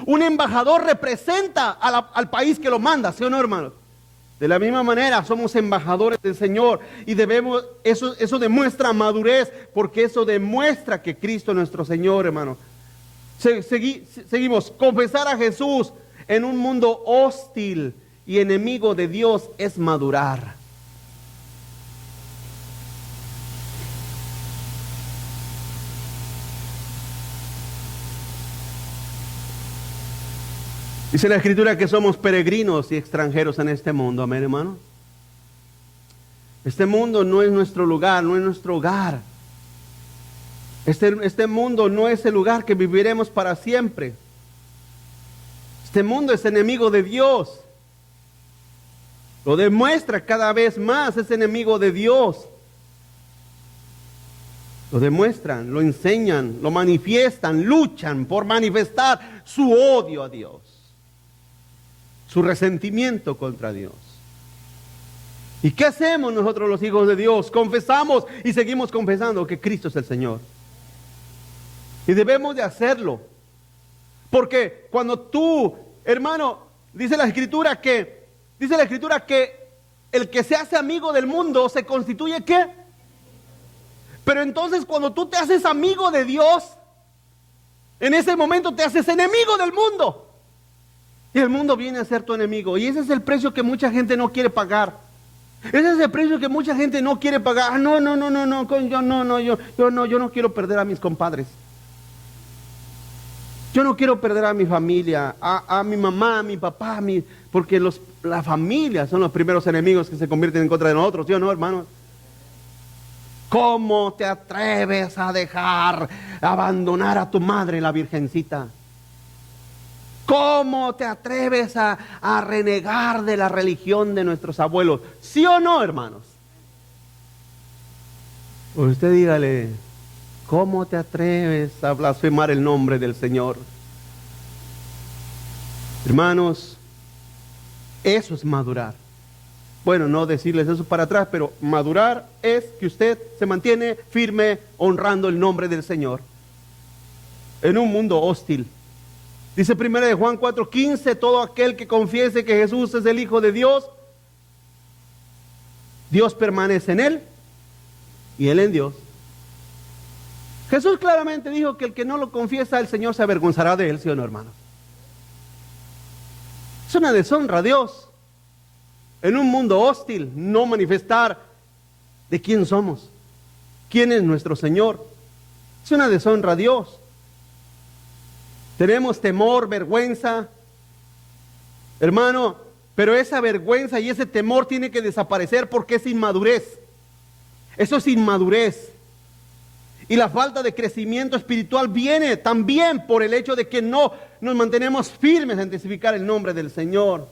Un embajador representa al país que lo manda, ¿sí o no, hermanos? De la misma manera somos embajadores del Señor, y debemos, eso demuestra madurez, porque eso demuestra que Cristo es nuestro Señor, hermano. Seguimos, confesar a Jesús en un mundo hostil y enemigo de Dios es madurar. Dice la Escritura que somos peregrinos y extranjeros en este mundo, amén, hermano. Este mundo no es nuestro lugar, no es nuestro hogar. Este mundo no es el lugar que viviremos para siempre. Este mundo es enemigo de Dios. Lo demuestra cada vez más, es enemigo de Dios. Lo demuestran, lo enseñan, lo manifiestan, luchan por manifestar su odio a Dios, su resentimiento contra Dios. ¿Y qué hacemos nosotros los hijos de Dios? Confesamos y seguimos confesando que Cristo es el Señor. Y debemos de hacerlo. Porque cuando tú, hermano, dice la Escritura que el que se hace amigo del mundo se constituye ¿qué? Pero entonces cuando tú te haces amigo de Dios, en ese momento te haces enemigo del mundo. Y el mundo viene a ser tu enemigo. Y ese es el precio que mucha gente no quiere pagar. Ese es el precio que mucha gente no quiere pagar. Yo no quiero perder a mis compadres. Yo no quiero perder a mi familia, a mi mamá, a mi papá, porque la familia son los primeros enemigos que se convierten en contra de nosotros, ¿sí o no, hermanos? ¿Cómo te atreves a abandonar a tu madre, la Virgencita? ¿Cómo te atreves a renegar de la religión de nuestros abuelos? ¿Sí o no, hermanos? Usted dígale, ¿cómo te atreves a blasfemar el nombre del Señor? Hermanos, eso es madurar. Bueno, no decirles eso para atrás, pero madurar es que usted se mantiene firme honrando el nombre del Señor en un mundo hostil. Dice 1 Juan 4:15, todo aquel que confiese que Jesús es el Hijo de Dios, Dios permanece en él y él en Dios. Jesús claramente dijo que el que no lo confiesa, el Señor se avergonzará de él, ¿sí o no, hermanos? Es una deshonra a Dios, en un mundo hostil, no manifestar de quién somos, quién es nuestro Señor. Es una deshonra a Dios. Tenemos temor, vergüenza, hermano, pero esa vergüenza y ese temor tiene que desaparecer porque es inmadurez. Eso es inmadurez. Y la falta de crecimiento espiritual viene también por el hecho de que no nos mantenemos firmes en testificar el nombre del Señor.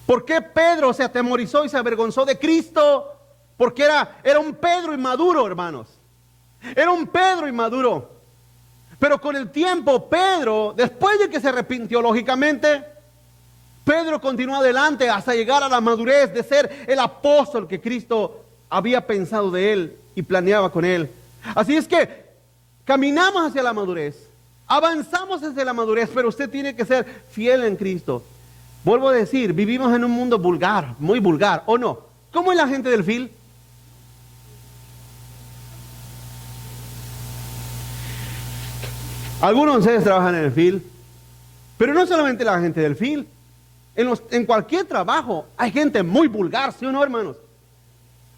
¿Por qué Pedro se atemorizó y se avergonzó de Cristo? porque era un Pedro inmaduro, hermanos. Era un Pedro inmaduro. Pero con el tiempo, Pedro, después de que se arrepintió, lógicamente, Pedro continuó adelante hasta llegar a la madurez de ser el apóstol que Cristo había pensado de él y planeaba con él. Así es que caminamos hacia la madurez, avanzamos hacia la madurez, pero usted tiene que ser fiel en Cristo. Vuelvo a decir, vivimos en un mundo vulgar, muy vulgar, ¿o no? ¿Cómo es la gente del fil? Algunos de ustedes trabajan en el fil, pero no solamente la gente del fil. En cualquier trabajo hay gente muy vulgar, ¿sí o no, hermanos?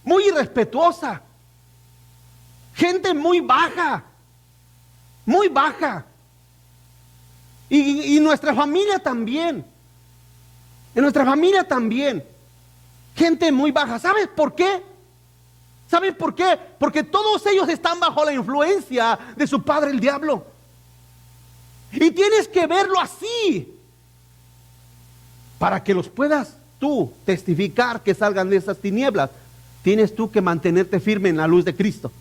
Muy irrespetuosa. Gente muy baja. Muy baja. Y nuestra familia también. En nuestra familia también. Gente muy baja. ¿Sabes por qué? ¿Sabes por qué? Porque todos ellos están bajo la influencia de su padre el diablo. Y tienes que verlo así, para que los puedas tú testificar que salgan de esas tinieblas. Tienes tú que mantenerte firme en la luz de Cristo.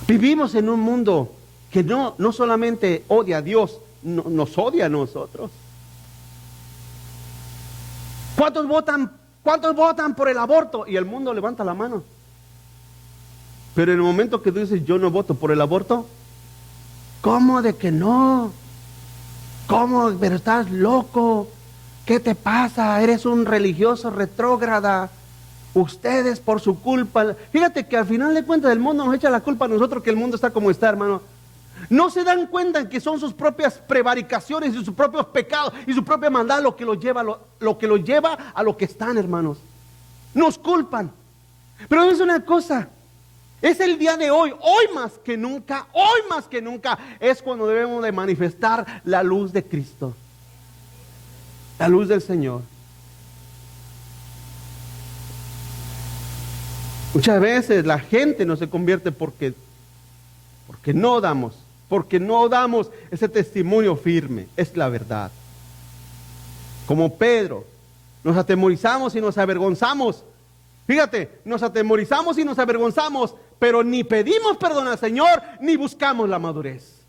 Vivimos en un mundo que no solamente odia a Dios, nos odia a nosotros. ¿Cuántos votan por el aborto? Y el mundo levanta la mano. Pero en el momento que tú dices, yo no voto por el aborto, ¿cómo de que no? ¿Cómo? Pero estás loco. ¿Qué te pasa? Eres un religioso retrógrada. Ustedes por su culpa. Fíjate que al final de cuentas el mundo nos echa la culpa a nosotros que el mundo está como está, hermano. No se dan cuenta que son sus propias prevaricaciones y sus propios pecados y su propia maldad lo que los lleva a lo que están, hermanos. Nos culpan. Pero es una cosa. Es el día de hoy más que nunca, es cuando debemos de manifestar la luz de Cristo, la luz del Señor. Muchas veces la gente no se convierte porque no damos ese testimonio firme, es la verdad. Como Pedro, nos atemorizamos y nos avergonzamos. Fíjate, nos atemorizamos y nos avergonzamos, pero ni pedimos perdón al Señor, ni buscamos la madurez.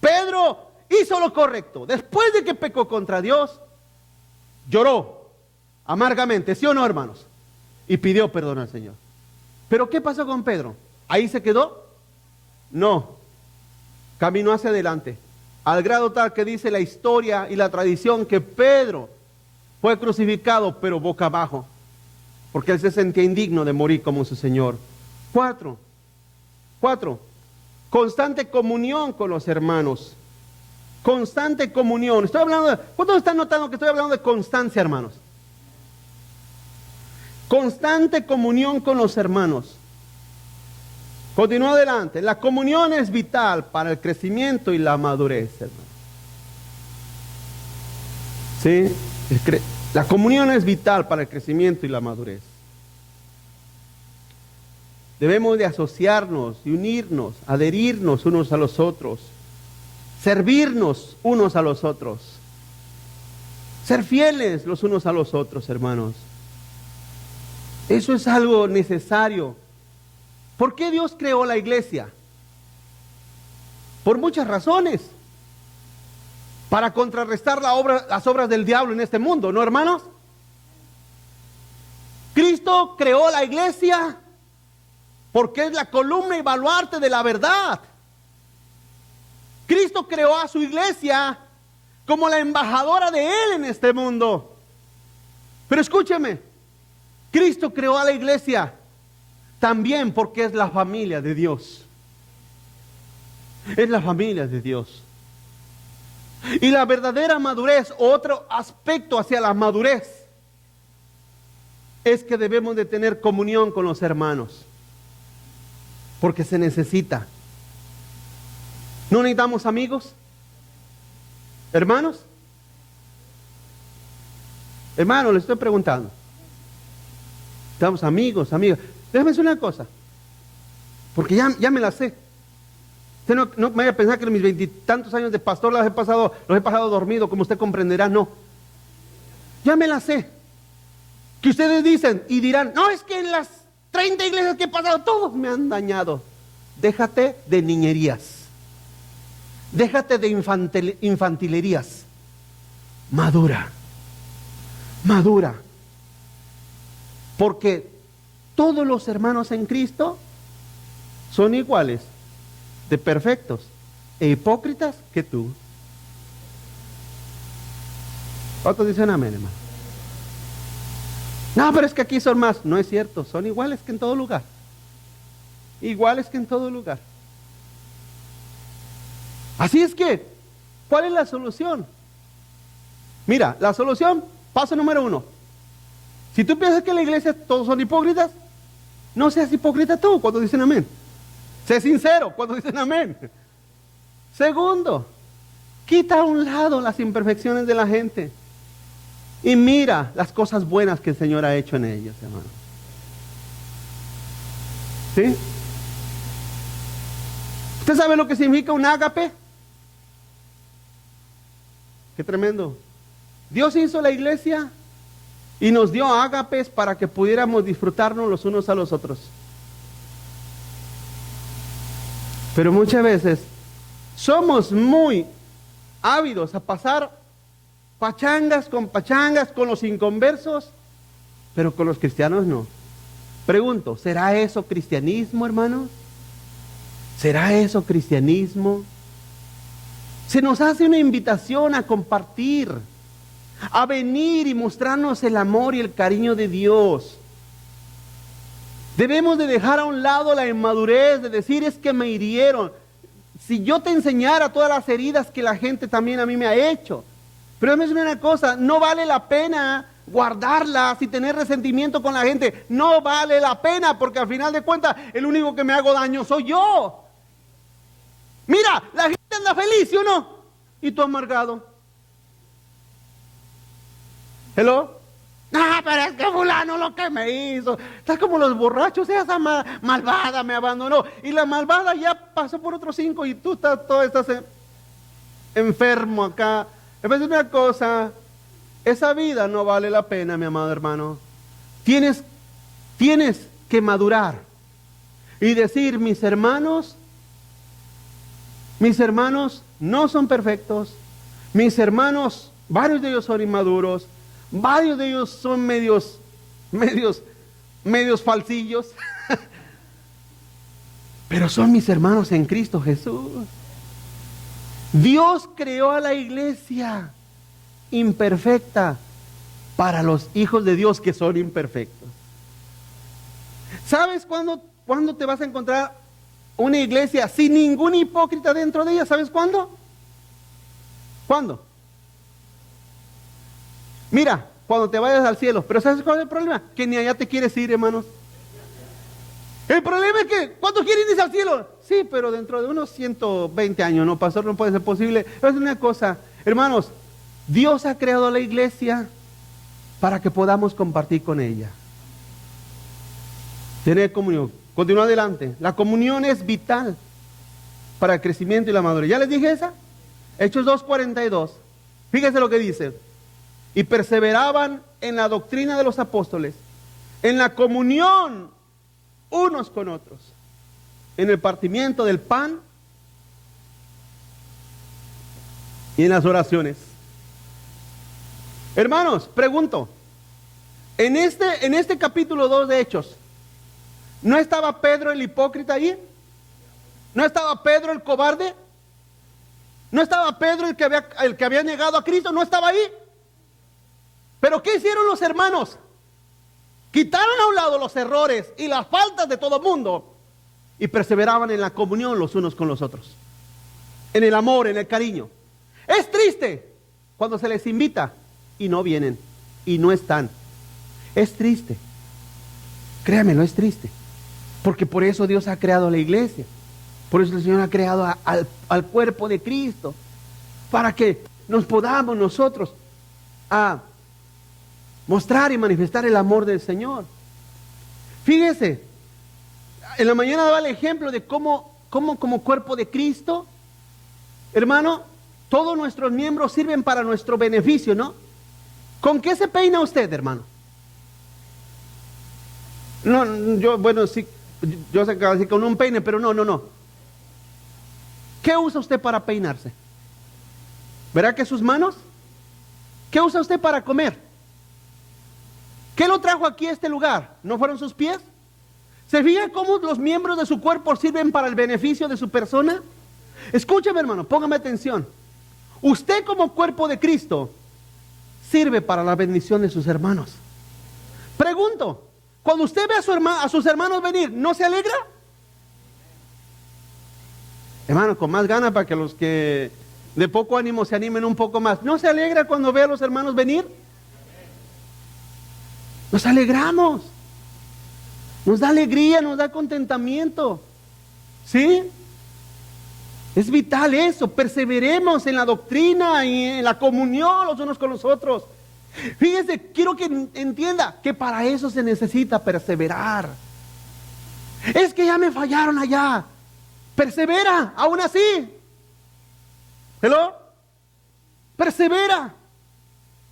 Pedro hizo lo correcto. Después de que pecó contra Dios, lloró amargamente, ¿sí o no, hermanos? Y pidió perdón al Señor. ¿Pero qué pasó con Pedro? ¿Ahí se quedó? No. Caminó hacia adelante, al grado tal que dice la historia y la tradición que Pedro fue crucificado, pero boca abajo, porque él se sentía indigno de morir como su Señor. 4. Constante comunión con los hermanos. Constante comunión. ¿Cuántos están notando que estoy hablando de constancia, hermanos? Constante comunión con los hermanos. Continúa adelante. La comunión es vital para el crecimiento y la madurez, hermanos. ¿Sí? La comunión es vital para el crecimiento y la madurez. Debemos de asociarnos y unirnos, adherirnos unos a los otros, servirnos unos a los otros, ser fieles los unos a los otros, hermanos. Eso es algo necesario. ¿Por qué Dios creó la iglesia? Por muchas razones. Para contrarrestar las obras del diablo en este mundo, ¿no, hermanos? Cristo creó la iglesia porque es la columna y baluarte de la verdad. Cristo creó a su iglesia como la embajadora de Él en este mundo. Pero escúcheme, Cristo creó a la iglesia también porque es la familia de Dios. Es la familia de Dios. Y la verdadera madurez, otro aspecto hacia la madurez, es que debemos de tener comunión con los hermanos. Porque se necesita. ¿No necesitamos amigos? ¿Hermanos? Hermanos, les estoy preguntando. Estamos amigos, amigas. Déjame decir una cosa. Porque ya me la sé. Usted no me vaya a pensar que en mis 20 y tantos años de pastor los he pasado dormido, como usted comprenderá, no. Ya me la sé. Que ustedes dicen y dirán, no, es que en las 30 iglesias que he pasado, todos me han dañado. Déjate de niñerías. Déjate de infantilerías. Madura. Madura. Porque todos los hermanos en Cristo son iguales, de perfectos e hipócritas que tú. ¿Cuántos dicen amén, hermano? No, pero es que aquí son más. No es cierto, son iguales que en todo lugar. Iguales que en todo lugar. Así es que, ¿cuál es la solución? Mira, la solución, paso número 1. Si tú piensas que en la iglesia todos son hipócritas, no seas hipócrita tú cuando dicen amén. Sé sincero cuando dicen amén. Segundo, quita a un lado las imperfecciones de la gente y mira las cosas buenas que el Señor ha hecho en ellos, hermano. ¿Sí? ¿Usted sabe lo que significa un ágape? Qué tremendo. Dios hizo la iglesia y nos dio ágapes para que pudiéramos disfrutarnos los unos a los otros. Pero muchas veces somos muy ávidos a pasar pachangas con los inconversos, pero con los cristianos no. Pregunto, ¿será eso cristianismo, hermanos? ¿Será eso cristianismo? Se nos hace una invitación a compartir, a venir y mostrarnos el amor y el cariño de Dios. Debemos de dejar a un lado la inmadurez de decir, es que me hirieron. Si yo te enseñara todas las heridas que la gente también a mí me ha hecho. Pero déjame decir una cosa, no vale la pena guardarlas y tener resentimiento con la gente. No vale la pena, porque al final de cuentas el único que me hago daño soy yo. Mira, la gente anda feliz, ¿sí o no? Y tú amargado. ¿Hello? Ah, pero es que fulano lo que me hizo. Estás como los borrachos, esa malvada me abandonó. Y la malvada ya pasó por otros 5 y tú estás enfermo acá. En vez de una cosa, esa vida no vale la pena, mi amado hermano. Tienes que madurar y decir, mis hermanos no son perfectos. Mis hermanos, varios de ellos son inmaduros. Varios de ellos son medios falsillos. Pero son mis hermanos en Cristo Jesús. Dios creó a la iglesia imperfecta para los hijos de Dios que son imperfectos. ¿Sabes cuándo te vas a encontrar una iglesia sin ningún hipócrita dentro de ella? ¿Sabes cuándo? ¿Cuándo? Mira, cuando te vayas al cielo. Pero ¿sabes cuál es el problema? Que ni allá te quieres ir, hermanos. El problema es que, ¿cuántos quieren irse al cielo? Sí, pero dentro de unos 120 años, no, pastor, no puede ser posible. Es una cosa, hermanos, Dios ha creado la iglesia para que podamos compartir con ella. Tener comunión. Continúa adelante. La comunión es vital para el crecimiento y la madurez. ¿Ya les dije esa? Hechos 2:42. Fíjense lo que dice. Y perseveraban en la doctrina de los apóstoles, en la comunión unos con otros, en el partimiento del pan y en las oraciones. Hermanos, pregunto, en este capítulo 2 de Hechos, ¿no estaba Pedro el hipócrita ahí? ¿No estaba Pedro el cobarde? ¿No estaba Pedro el que había negado a Cristo? ¿No estaba ahí? ¿Pero qué hicieron los hermanos? Quitaron a un lado los errores y las faltas de todo mundo y perseveraban en la comunión los unos con los otros, en el amor, en el cariño. Es triste cuando se les invita y no vienen y no están. Es triste. Créamelo, es triste. Porque por eso Dios ha creado la iglesia. Por eso el Señor ha creado al cuerpo de Cristo, para que nos podamos nosotros mostrar y manifestar el amor del Señor. Fíjese, en la mañana daba el ejemplo de cómo como cuerpo de Cristo, hermano, todos nuestros miembros sirven para nuestro beneficio, ¿no? ¿Con qué se peina usted, hermano? No, bueno, sí, yo sé que va a decir con un peine, pero no. ¿Qué usa usted para peinarse? ¿Verá que sus manos? ¿Qué usa usted para comer? ¿Qué lo trajo aquí a este lugar? ¿No fueron sus pies? ¿Se fija cómo los miembros de su cuerpo sirven para el beneficio de su persona? Escúcheme, hermano, póngame atención. Usted como cuerpo de Cristo sirve para la bendición de sus hermanos. Pregunto, cuando usted ve a sus hermanos venir, ¿no se alegra? Hermano, con más ganas para que los que de poco ánimo se animen un poco más. ¿No se alegra cuando ve a los hermanos venir? Nos alegramos. Nos da alegría, nos da contentamiento. ¿Sí? Es vital eso. Perseveremos en la doctrina y en la comunión los unos con los otros. Fíjese, quiero que entienda que para eso se necesita perseverar. Es que ya me fallaron allá. Persevera, aún así. ¿Hello? Persevera.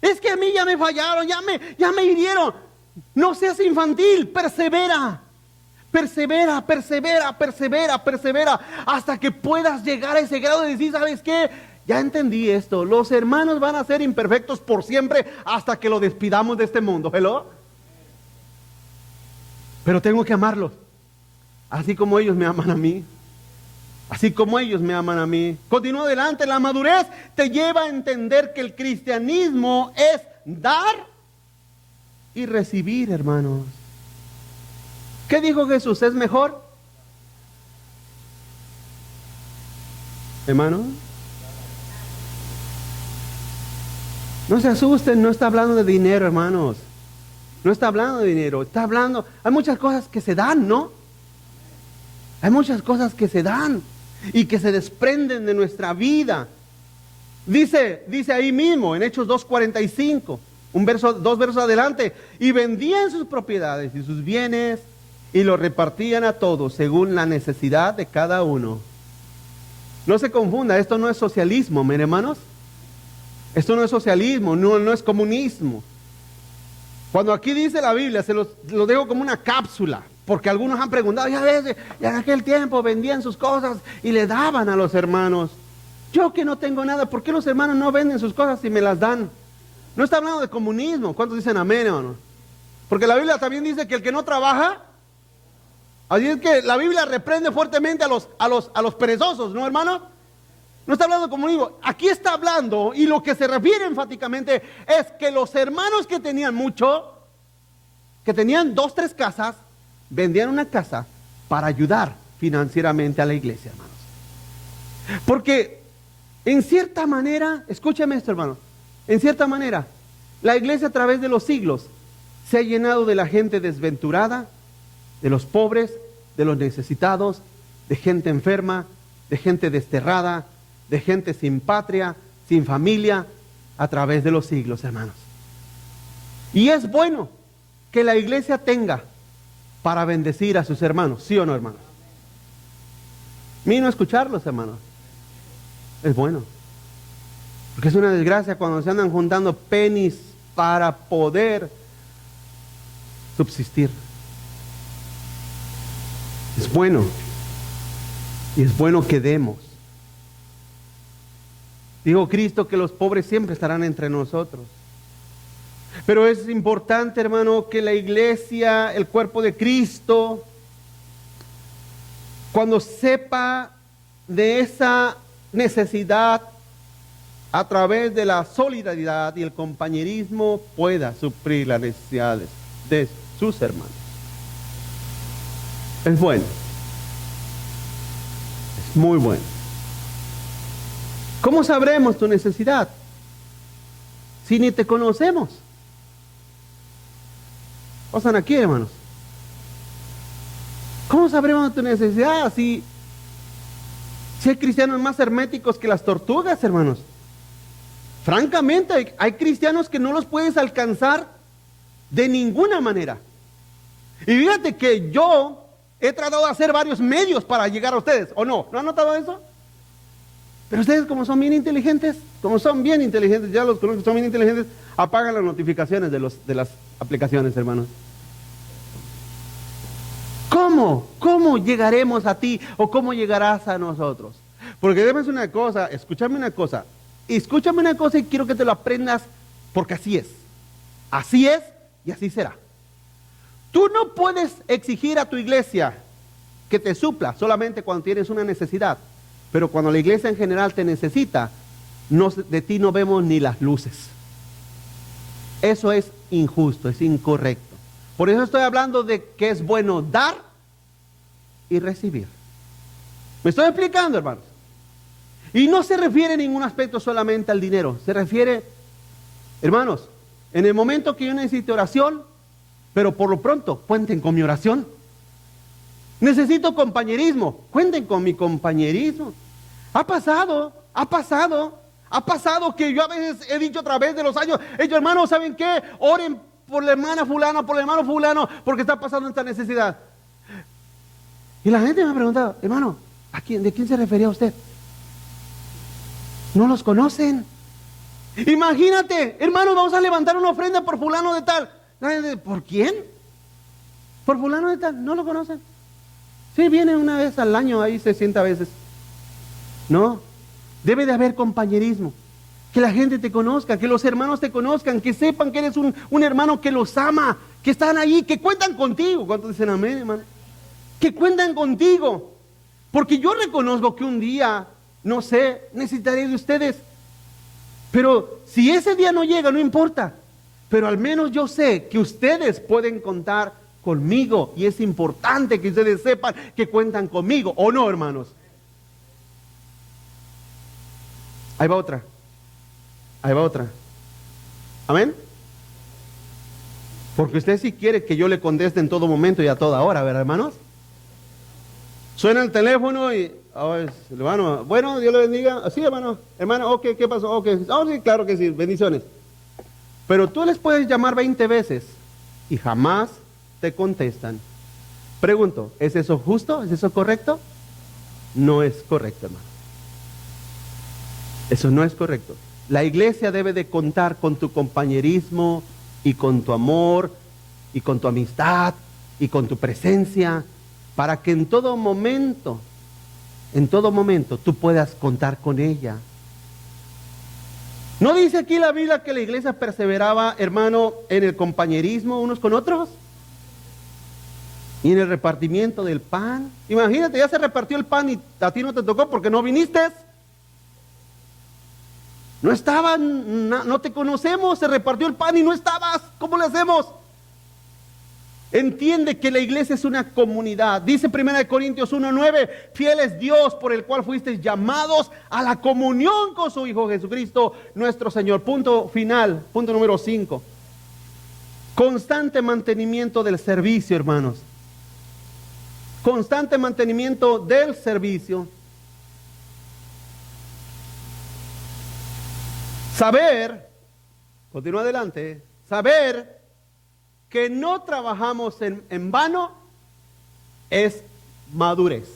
Es que a mí ya me fallaron, ya me hirieron. No seas infantil, persevera. Persevera, hasta que puedas llegar a ese grado de decir, ¿sabes qué? Ya entendí esto. Los hermanos van a ser imperfectos por siempre hasta que lo despidamos de este mundo. ¿Hello? Pero tengo que amarlos, así como ellos me aman a mí. Así como ellos me aman a mí. Continúa adelante. La madurez te lleva a entender que el cristianismo es dar y recibir, hermanos. ¿Qué dijo Jesús? ¿Es mejor? Hermano, no se asusten, no está hablando de dinero, hermanos. No está hablando de dinero, está hablando, hay muchas cosas que se dan, ¿no? Hay muchas cosas que se dan y que se desprenden de nuestra vida. Dice ahí mismo en Hechos 2:45, dos versos adelante, y vendían sus propiedades y sus bienes y los repartían a todos según la necesidad de cada uno. No se confunda, esto no es socialismo, miren, hermanos. Esto no es socialismo, no es comunismo. Cuando aquí dice la Biblia, se los dejo como una cápsula, porque algunos han preguntado, ya ves, ya en aquel tiempo vendían sus cosas y le daban a los hermanos. Yo que no tengo nada, ¿por qué los hermanos no venden sus cosas y me las dan? No está hablando de comunismo. ¿Cuántos dicen amén, hermano? Porque la Biblia también dice que el que no trabaja, así es que la Biblia reprende fuertemente a los perezosos, ¿no, hermano? No está hablando de comunismo. Aquí está hablando, y lo que se refiere enfáticamente es que los hermanos que tenían mucho, que tenían 2, 3 casas, vendían una casa para ayudar financieramente a la iglesia, hermanos. Porque en cierta manera, escúcheme esto, hermano, en cierta manera, la iglesia a través de los siglos se ha llenado de la gente desventurada, de los pobres, de los necesitados, de gente enferma, de gente desterrada, de gente sin patria, sin familia, a través de los siglos, hermanos. Y es bueno que la iglesia tenga para bendecir a sus hermanos, ¿sí o no, hermanos? Vino a escucharlos, hermanos. Es bueno. Porque es una desgracia cuando se andan juntando pennies para poder subsistir. Es bueno. Y es bueno que demos. Dijo Cristo que los pobres siempre estarán entre nosotros. Pero es importante, hermano, que la iglesia, el cuerpo de Cristo, cuando sepa de esa necesidad, a través de la solidaridad y el compañerismo, pueda suplir las necesidades de sus hermanos. Es bueno. Es muy bueno. ¿Cómo sabremos tu necesidad si ni te conocemos? Pasan aquí, hermanos. ¿Cómo sabremos tu necesidad si hay cristianos más herméticos que las tortugas, hermanos? Francamente, hay cristianos que no los puedes alcanzar de ninguna manera. Y fíjate que yo he tratado de hacer varios medios para llegar a ustedes, ¿o no? ¿No han notado eso? Pero ustedes, como son bien inteligentes, ya los conozco, son bien inteligentes, apagan las notificaciones de las aplicaciones, hermanos. ¿Cómo llegaremos a ti o cómo llegarás a nosotros? Porque debes una cosa, escúchame una cosa y quiero que te lo aprendas porque así es y así será. Tú no puedes exigir a tu iglesia que te supla solamente cuando tienes una necesidad, pero cuando la iglesia en general te necesita, de ti no vemos ni las luces. Eso es injusto, es incorrecto. Por eso estoy hablando de que es bueno dar y recibir. ¿Me estoy explicando, hermanos? Y no se refiere en ningún aspecto solamente al dinero. Se refiere, hermanos, en el momento que yo necesite oración, pero por lo pronto, cuenten con mi oración. Necesito compañerismo, cuenten con mi compañerismo. Ha pasado que yo a veces he dicho a través de los años, hermanos, ¿saben qué? Oren por la hermana fulana, por el hermano fulano, porque está pasando esta necesidad. Y la gente me ha preguntado, hermano, ¿de quién se refería usted? No los conocen. Imagínate, hermano, vamos a levantar una ofrenda por fulano de tal. ¿Por quién? Por fulano de tal, no lo conocen. Sí, viene una vez al año, ahí se sienta a veces. No, debe de haber compañerismo. Que la gente te conozca, que los hermanos te conozcan, que sepan que eres un hermano que los ama, que están ahí, que cuentan contigo. ¿Cuántos dicen amén, hermano? Que cuentan contigo. Porque yo reconozco que un día, no sé, necesitaré de ustedes. Pero si ese día no llega, no importa. Pero al menos yo sé que ustedes pueden contar conmigo. Y es importante que ustedes sepan que cuentan conmigo. ¿O no, hermanos? Ahí va otra. ¿Amén? Porque usted sí quiere que yo le conteste en todo momento y a toda hora, ¿verdad, hermanos? Suena el teléfono y, hermano, bueno, Dios le bendiga. Sí, hermano, ok, ¿qué pasó? Ok, sí, claro que sí, bendiciones. Pero tú les puedes llamar 20 veces y jamás te contestan. Pregunto, ¿es eso justo? ¿Es eso correcto? No es correcto, hermano. Eso no es correcto. La iglesia debe de contar con tu compañerismo y con tu amor y con tu amistad y con tu presencia para que en todo momento tú puedas contar con ella. ¿No dice aquí la Biblia que la iglesia perseveraba, hermano, en el compañerismo unos con otros? Y en el repartimiento del pan. Imagínate, ya se repartió el pan y a ti no te tocó porque no viniste. No estaban, no te conocemos, se repartió el pan y no estabas. ¿Cómo le hacemos? Entiende que la iglesia es una comunidad. Dice 1 Corintios 1:9, fiel es Dios por el cual fuisteis llamados a la comunión con su Hijo Jesucristo, nuestro Señor. Punto final, punto número 5. Constante mantenimiento del servicio, hermanos. Constante mantenimiento del servicio. Saber, continúa adelante, saber que no trabajamos en vano es madurez.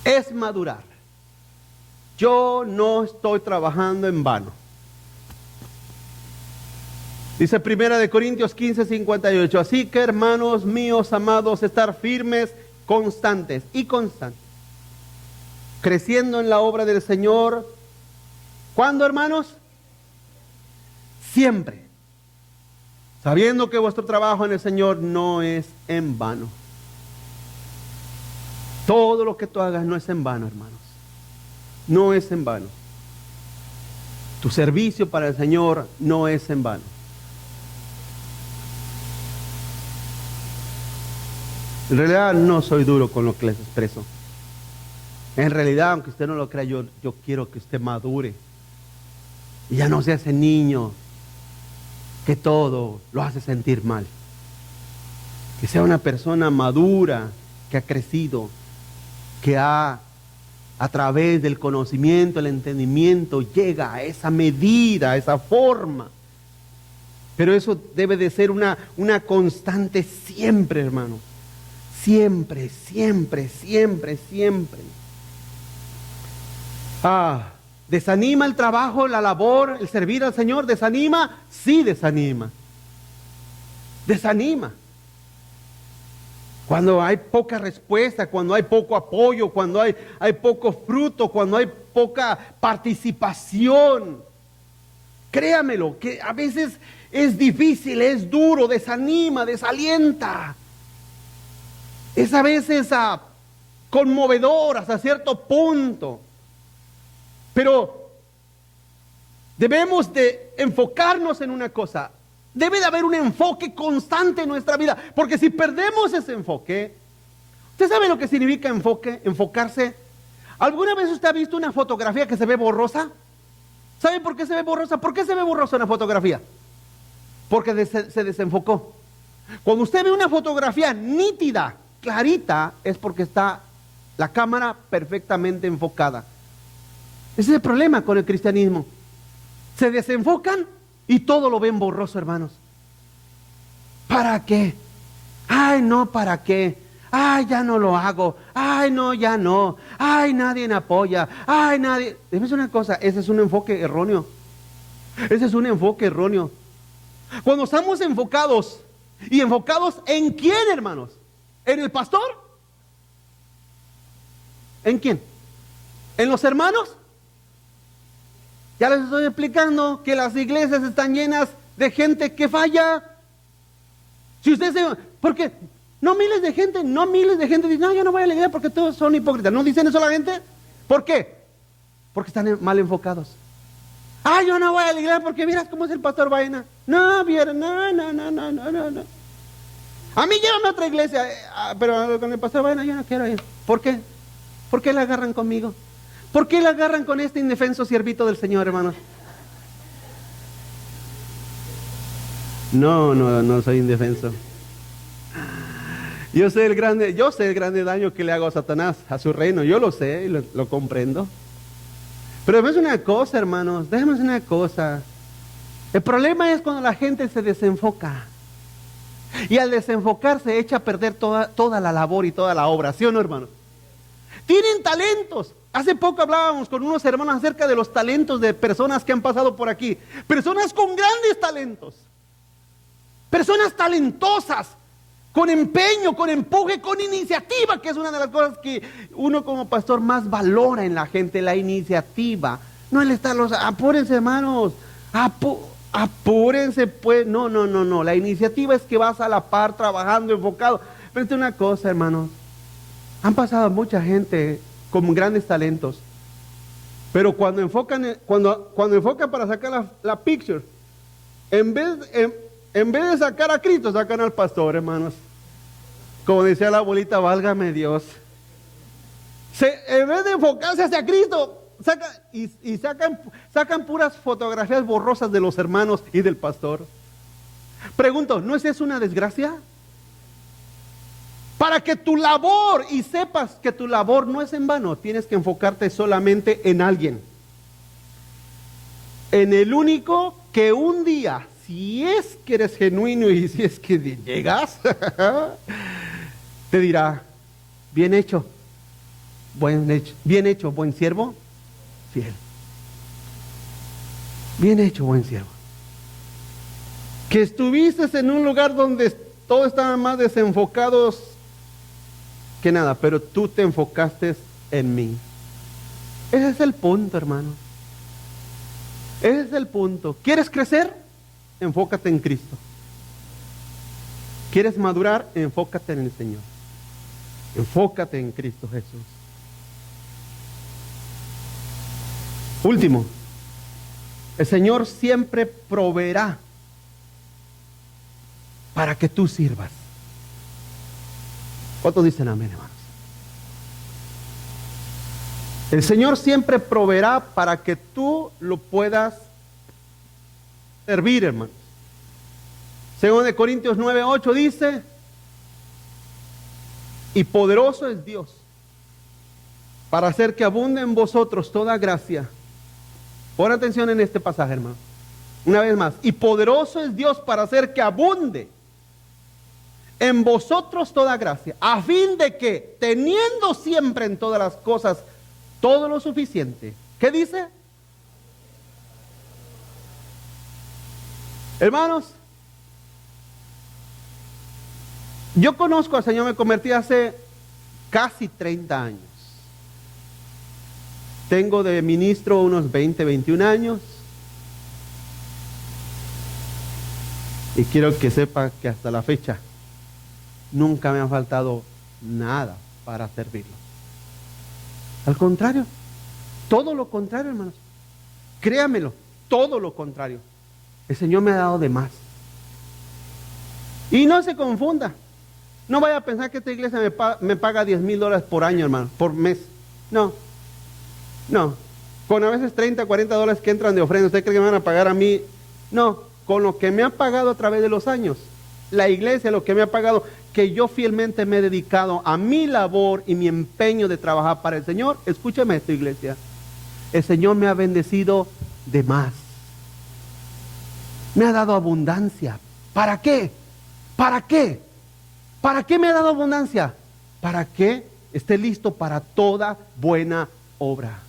Es madurar. Yo no estoy trabajando en vano. Dice 1 Corintios 15:58. Así que, hermanos míos amados, estar firmes, constantes, creciendo en la obra del Señor. ¿Cuándo, hermanos? Siempre. Sabiendo que vuestro trabajo en el Señor no es en vano. Todo lo que tú hagas no es en vano, hermanos. No es en vano. Tu servicio para el Señor no es en vano. En realidad no soy duro con lo que les expreso. En realidad, aunque usted no lo crea, yo quiero que usted madure. Y ya no sea ese niño que todo lo hace sentir mal. Que sea una persona madura, que ha crecido, que a través del conocimiento, el entendimiento, llega a esa medida, a esa forma. Pero eso debe de ser una constante siempre, hermano. Siempre. ¿Desanima el trabajo, la labor, el servir al Señor? ¿Desanima? Sí, desanima. Cuando hay poca respuesta, cuando hay poco apoyo, cuando hay poco fruto, cuando hay poca participación. Créamelo, que a veces es difícil, es duro, desanima, desalienta. Es a veces conmovedor hasta cierto punto. Pero debemos de enfocarnos en una cosa. Debe de haber un enfoque constante en nuestra vida, porque si perdemos ese enfoque, ¿usted sabe lo que significa enfoque? Enfocarse. ¿Alguna vez usted ha visto una fotografía que se ve borrosa? ¿Sabe por qué se ve borrosa? ¿Por qué se ve borrosa una fotografía? Porque se desenfocó. Cuando usted ve una fotografía nítida, clarita, es porque está la cámara perfectamente enfocada. Ese es el problema con el cristianismo. Se desenfocan y todo lo ven borroso, hermanos. ¿Para qué? Ay, no, ¿para qué? Ay, ya no lo hago. Ay, no, ya no. Ay, nadie me apoya. Ay, nadie. Dime una cosa, ese es un enfoque erróneo. Ese es un enfoque erróneo. Cuando estamos enfocados, ¿y enfocados en quién, hermanos? ¿En el pastor? ¿En quién? ¿En los hermanos? Ya les estoy explicando que las iglesias están llenas de gente que falla. Si usted se... Porque no miles de gente dicen, no, yo no voy a la iglesia porque todos son hipócritas. ¿No dicen eso la gente? ¿Por qué? Porque están mal enfocados. Ah, yo no voy a la iglesia porque miras cómo es el pastor Baena. No, vieron, no. A mí llévame a otra iglesia, pero con el pastor Baena yo no quiero ir. ¿Por qué? ¿Por qué la agarran conmigo? ¿Por qué la agarran con este indefenso siervito del Señor, hermanos? No soy indefenso. Yo sé el grande daño que le hago a Satanás, a su reino. Yo lo sé y lo comprendo. Pero déjame una cosa, hermanos, déjame una cosa. El problema es cuando la gente se desenfoca. Y al desenfocarse echa a perder toda la labor y toda la obra, ¿sí o no, hermanos? Tienen talentos. Hace poco hablábamos con unos hermanos acerca de los talentos de personas que han pasado por aquí. Personas con grandes talentos. Personas talentosas, con empeño, con empuje, con iniciativa, que es una de las cosas que uno como pastor más valora en la gente, la iniciativa. No el estar apúrense, hermanos, apúrense pues. No, la iniciativa es que vas a la par trabajando, enfocado. Pero es una cosa, hermanos, han pasado mucha gente con grandes talentos, pero cuando enfocan para sacar la picture, en vez de sacar a Cristo, sacan al pastor, hermanos. Como decía la abuelita, válgame Dios. En vez de enfocarse hacia Cristo, sacan puras fotografías borrosas de los hermanos y del pastor. Pregunto, ¿no es eso una desgracia? Para que tu labor, y sepas que tu labor no es en vano, tienes que enfocarte solamente en alguien. En el único que un día, si es que eres genuino y si es que llegas, te dirá, bien hecho, buen siervo, fiel. Bien hecho, buen siervo. Que estuviste en un lugar donde todos estaban más desenfocados que nada, pero tú te enfocaste en mí. Ese es el punto, hermano. Ese es el punto. ¿Quieres crecer? Enfócate en Cristo. ¿Quieres madurar? Enfócate en el Señor. Enfócate en Cristo Jesús. Último, el Señor siempre proveerá para que tú sirvas. ¿Cuántos dicen amén, hermanos? El Señor siempre proveerá para que tú lo puedas servir, hermanos. Según de Corintios 9:8 dice, y poderoso es Dios para hacer que abunde en vosotros toda gracia. Pon atención en este pasaje, hermano. Una vez más, y poderoso es Dios para hacer que abunde en vosotros toda gracia, a fin de que, teniendo siempre en todas las cosas todo lo suficiente. ¿Qué dice? Hermanos, Yo conozco al Señor, me convertí hace casi 30 años. Tengo de ministro unos 20, 21 años. Y quiero que sepa que hasta la fecha nunca me ha faltado nada para servirlo. Al contrario, todo lo contrario, hermanos. Créamelo, todo lo contrario. El Señor me ha dado de más. Y no se confunda. No vaya a pensar que esta iglesia me paga $10,000 por año, hermano, por mes. No. Con a veces 30, 40 dólares que entran de ofrenda, ¿usted cree que me van a pagar a mí? No. Con lo que me ha pagado a través de los años. La iglesia, lo que me ha pagado, que yo fielmente me he dedicado a mi labor y mi empeño de trabajar para el Señor. Escúcheme esto, iglesia. El Señor me ha bendecido de más. Me ha dado abundancia. ¿Para qué? ¿Para qué? ¿Para qué me ha dado abundancia? Para que esté listo para toda buena obra.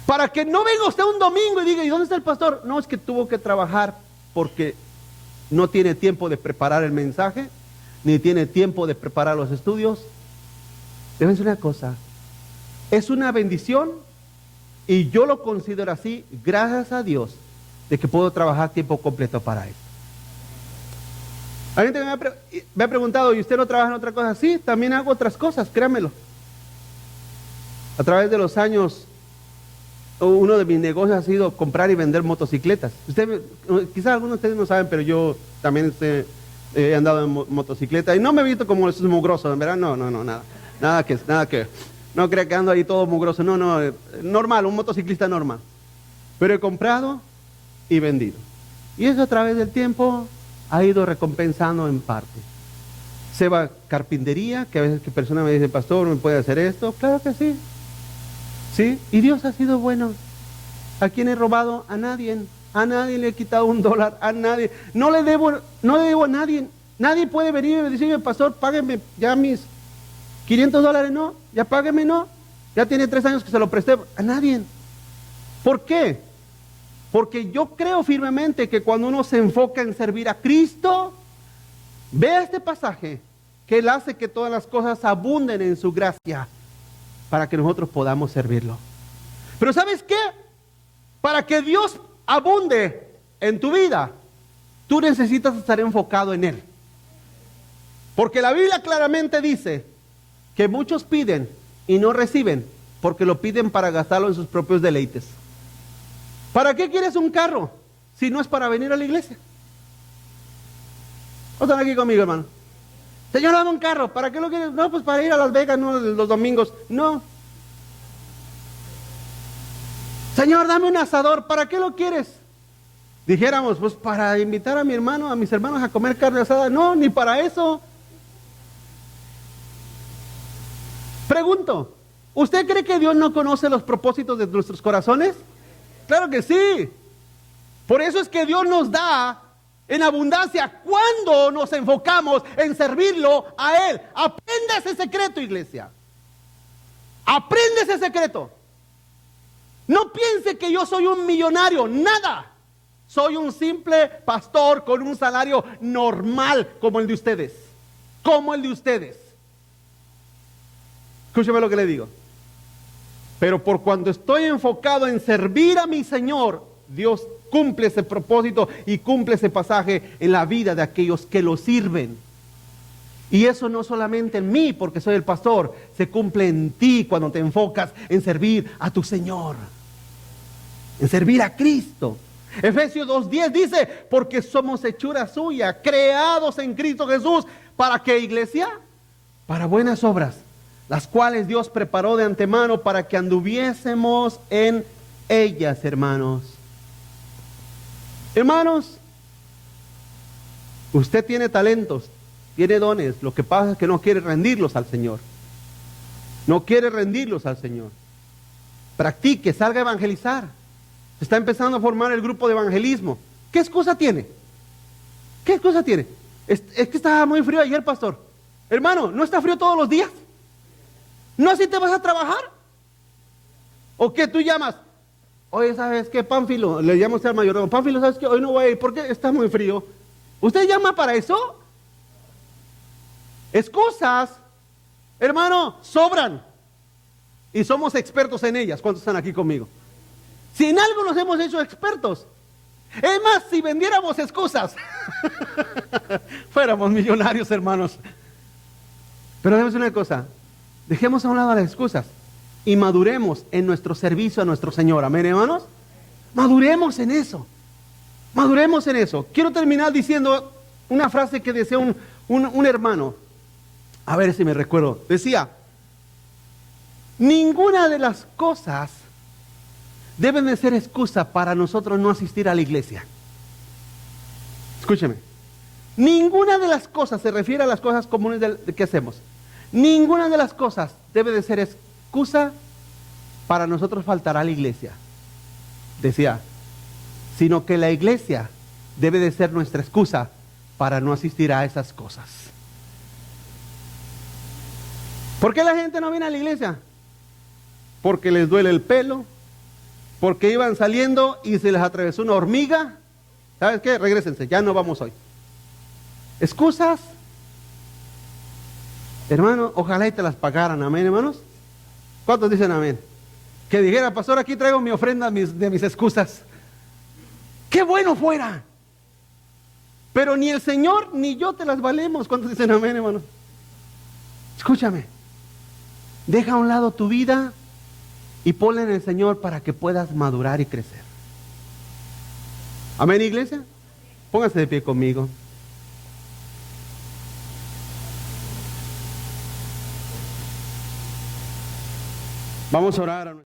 Para que no venga usted un domingo y diga, ¿y dónde está el pastor? No, es que tuvo que trabajar porque no tiene tiempo de preparar el mensaje, ni tiene tiempo de preparar los estudios. Deben ser una cosa, es una bendición y yo lo considero así, gracias a Dios, de que puedo trabajar tiempo completo para Él. Alguien me ha preguntado, ¿y usted no trabaja en otra cosa? Sí, también hago otras cosas, créanmelo. A través de los años, uno de mis negocios ha sido comprar y vender motocicletas. Quizás algunos de ustedes no saben, pero yo también he andado en motocicleta y no me he visto como esos mugrosos, ¿verdad? No, nada que, no crea que ando ahí todo mugroso, no, normal, un motociclista normal. Pero he comprado y vendido. Y eso a través del tiempo ha ido recompensando en parte. Se va carpintería, que a veces que personas me dicen, pastor, ¿me puede hacer esto? Claro que sí. ¿Sí? Y Dios ha sido bueno. ¿A quién he robado? A nadie. A nadie le he quitado $1, a nadie. No le debo a nadie. Nadie puede venir y decirme, pastor, págueme ya mis $500, no, ya págueme, no. Ya tiene 3 años que se lo presté. A nadie. ¿Por qué? Porque yo creo firmemente que cuando uno se enfoca en servir a Cristo, vea este pasaje, que Él hace que todas las cosas abunden en su gracia, para que nosotros podamos servirlo. Pero ¿sabes qué? Para que Dios abunde en tu vida, tú necesitas estar enfocado en Él. Porque la Biblia claramente dice que muchos piden y no reciben, porque lo piden para gastarlo en sus propios deleites. ¿Para qué quieres un carro si no es para venir a la iglesia? ¿O están aquí conmigo, hermano? Señor, dame un carro. ¿Para qué lo quieres? No, pues para ir a Las Vegas, no los domingos. No. Señor, dame un asador. ¿Para qué lo quieres? Dijéramos, pues para invitar a mi hermano, a mis hermanos a comer carne asada. No, ni para eso. Pregunto, ¿usted cree que Dios no conoce los propósitos de nuestros corazones? Claro que sí. Por eso es que Dios nos da en abundancia cuando nos enfocamos en servirlo a Él. Aprenda ese secreto, iglesia. Aprende ese secreto. No piense que yo soy un millonario, nada. Soy un simple pastor con un salario normal como el de ustedes. Como el de ustedes. Escúcheme lo que le digo. Pero por cuando estoy enfocado en servir a mi Señor, Dios cumple ese propósito y cumple ese pasaje en la vida de aquellos que lo sirven. Y eso no solamente en mí, porque soy el pastor, se cumple en ti cuando te enfocas en servir a tu Señor, en servir a Cristo. Efesios 2:10 dice, porque somos hechura suya, creados en Cristo Jesús. ¿Para qué, iglesia? Para buenas obras, las cuales Dios preparó de antemano para que anduviésemos en ellas, hermanos. Hermanos, usted tiene talentos, tiene dones, lo que pasa es que no quiere rendirlos al Señor. No quiere rendirlos al Señor. Practique, salga a evangelizar. Está empezando a formar el grupo de evangelismo. ¿Qué excusa tiene? ¿Qué excusa tiene? Es que estaba muy frío ayer, pastor. Hermano, ¿no está frío todos los días? ¿No así te vas a trabajar? ¿O qué tú llamas? Oye, ¿sabes qué, Pánfilo? Le llamo usted al mayordomo. Pánfilo, ¿sabes qué? Hoy no voy a ir porque está muy frío. ¿Usted llama para eso? Excusas, hermano, sobran. Y somos expertos en ellas. ¿Cuántos están aquí conmigo? Si en algo nos hemos hecho expertos. Es más, si vendiéramos excusas, fuéramos millonarios, hermanos. Pero debemos una cosa, dejemos a un lado las excusas y maduremos en nuestro servicio a nuestro Señor. Amén, hermanos. Maduremos en eso. Maduremos en eso. Quiero terminar diciendo una frase que decía un hermano. A ver si me recuerdo. Decía, ninguna de las cosas deben de ser excusa para nosotros no asistir a la iglesia. Escúcheme. Ninguna de las cosas, se refiere a las cosas comunes de que hacemos. Ninguna de las cosas debe de ser excusa para nosotros faltar a la iglesia. Decía, sino que la iglesia debe de ser nuestra excusa para no asistir a esas cosas. ¿Por qué la gente no viene a la iglesia? Porque les duele el pelo, porque iban saliendo y se les atravesó una hormiga. ¿Sabes qué? Regrésense, ya no vamos hoy. ¿Excusas? Hermano, ojalá y te las pagaran, amén, hermanos. ¿Cuántos dicen amén? Que dijera, pastor, aquí traigo mi ofrenda de mis excusas. ¡Qué bueno fuera! Pero ni el Señor ni yo te las valemos. ¿Cuántos dicen amén, hermano? Escúchame. Deja a un lado tu vida y ponla en el Señor para que puedas madurar y crecer. Amén, iglesia. Póngase de pie conmigo. Vamos a orar a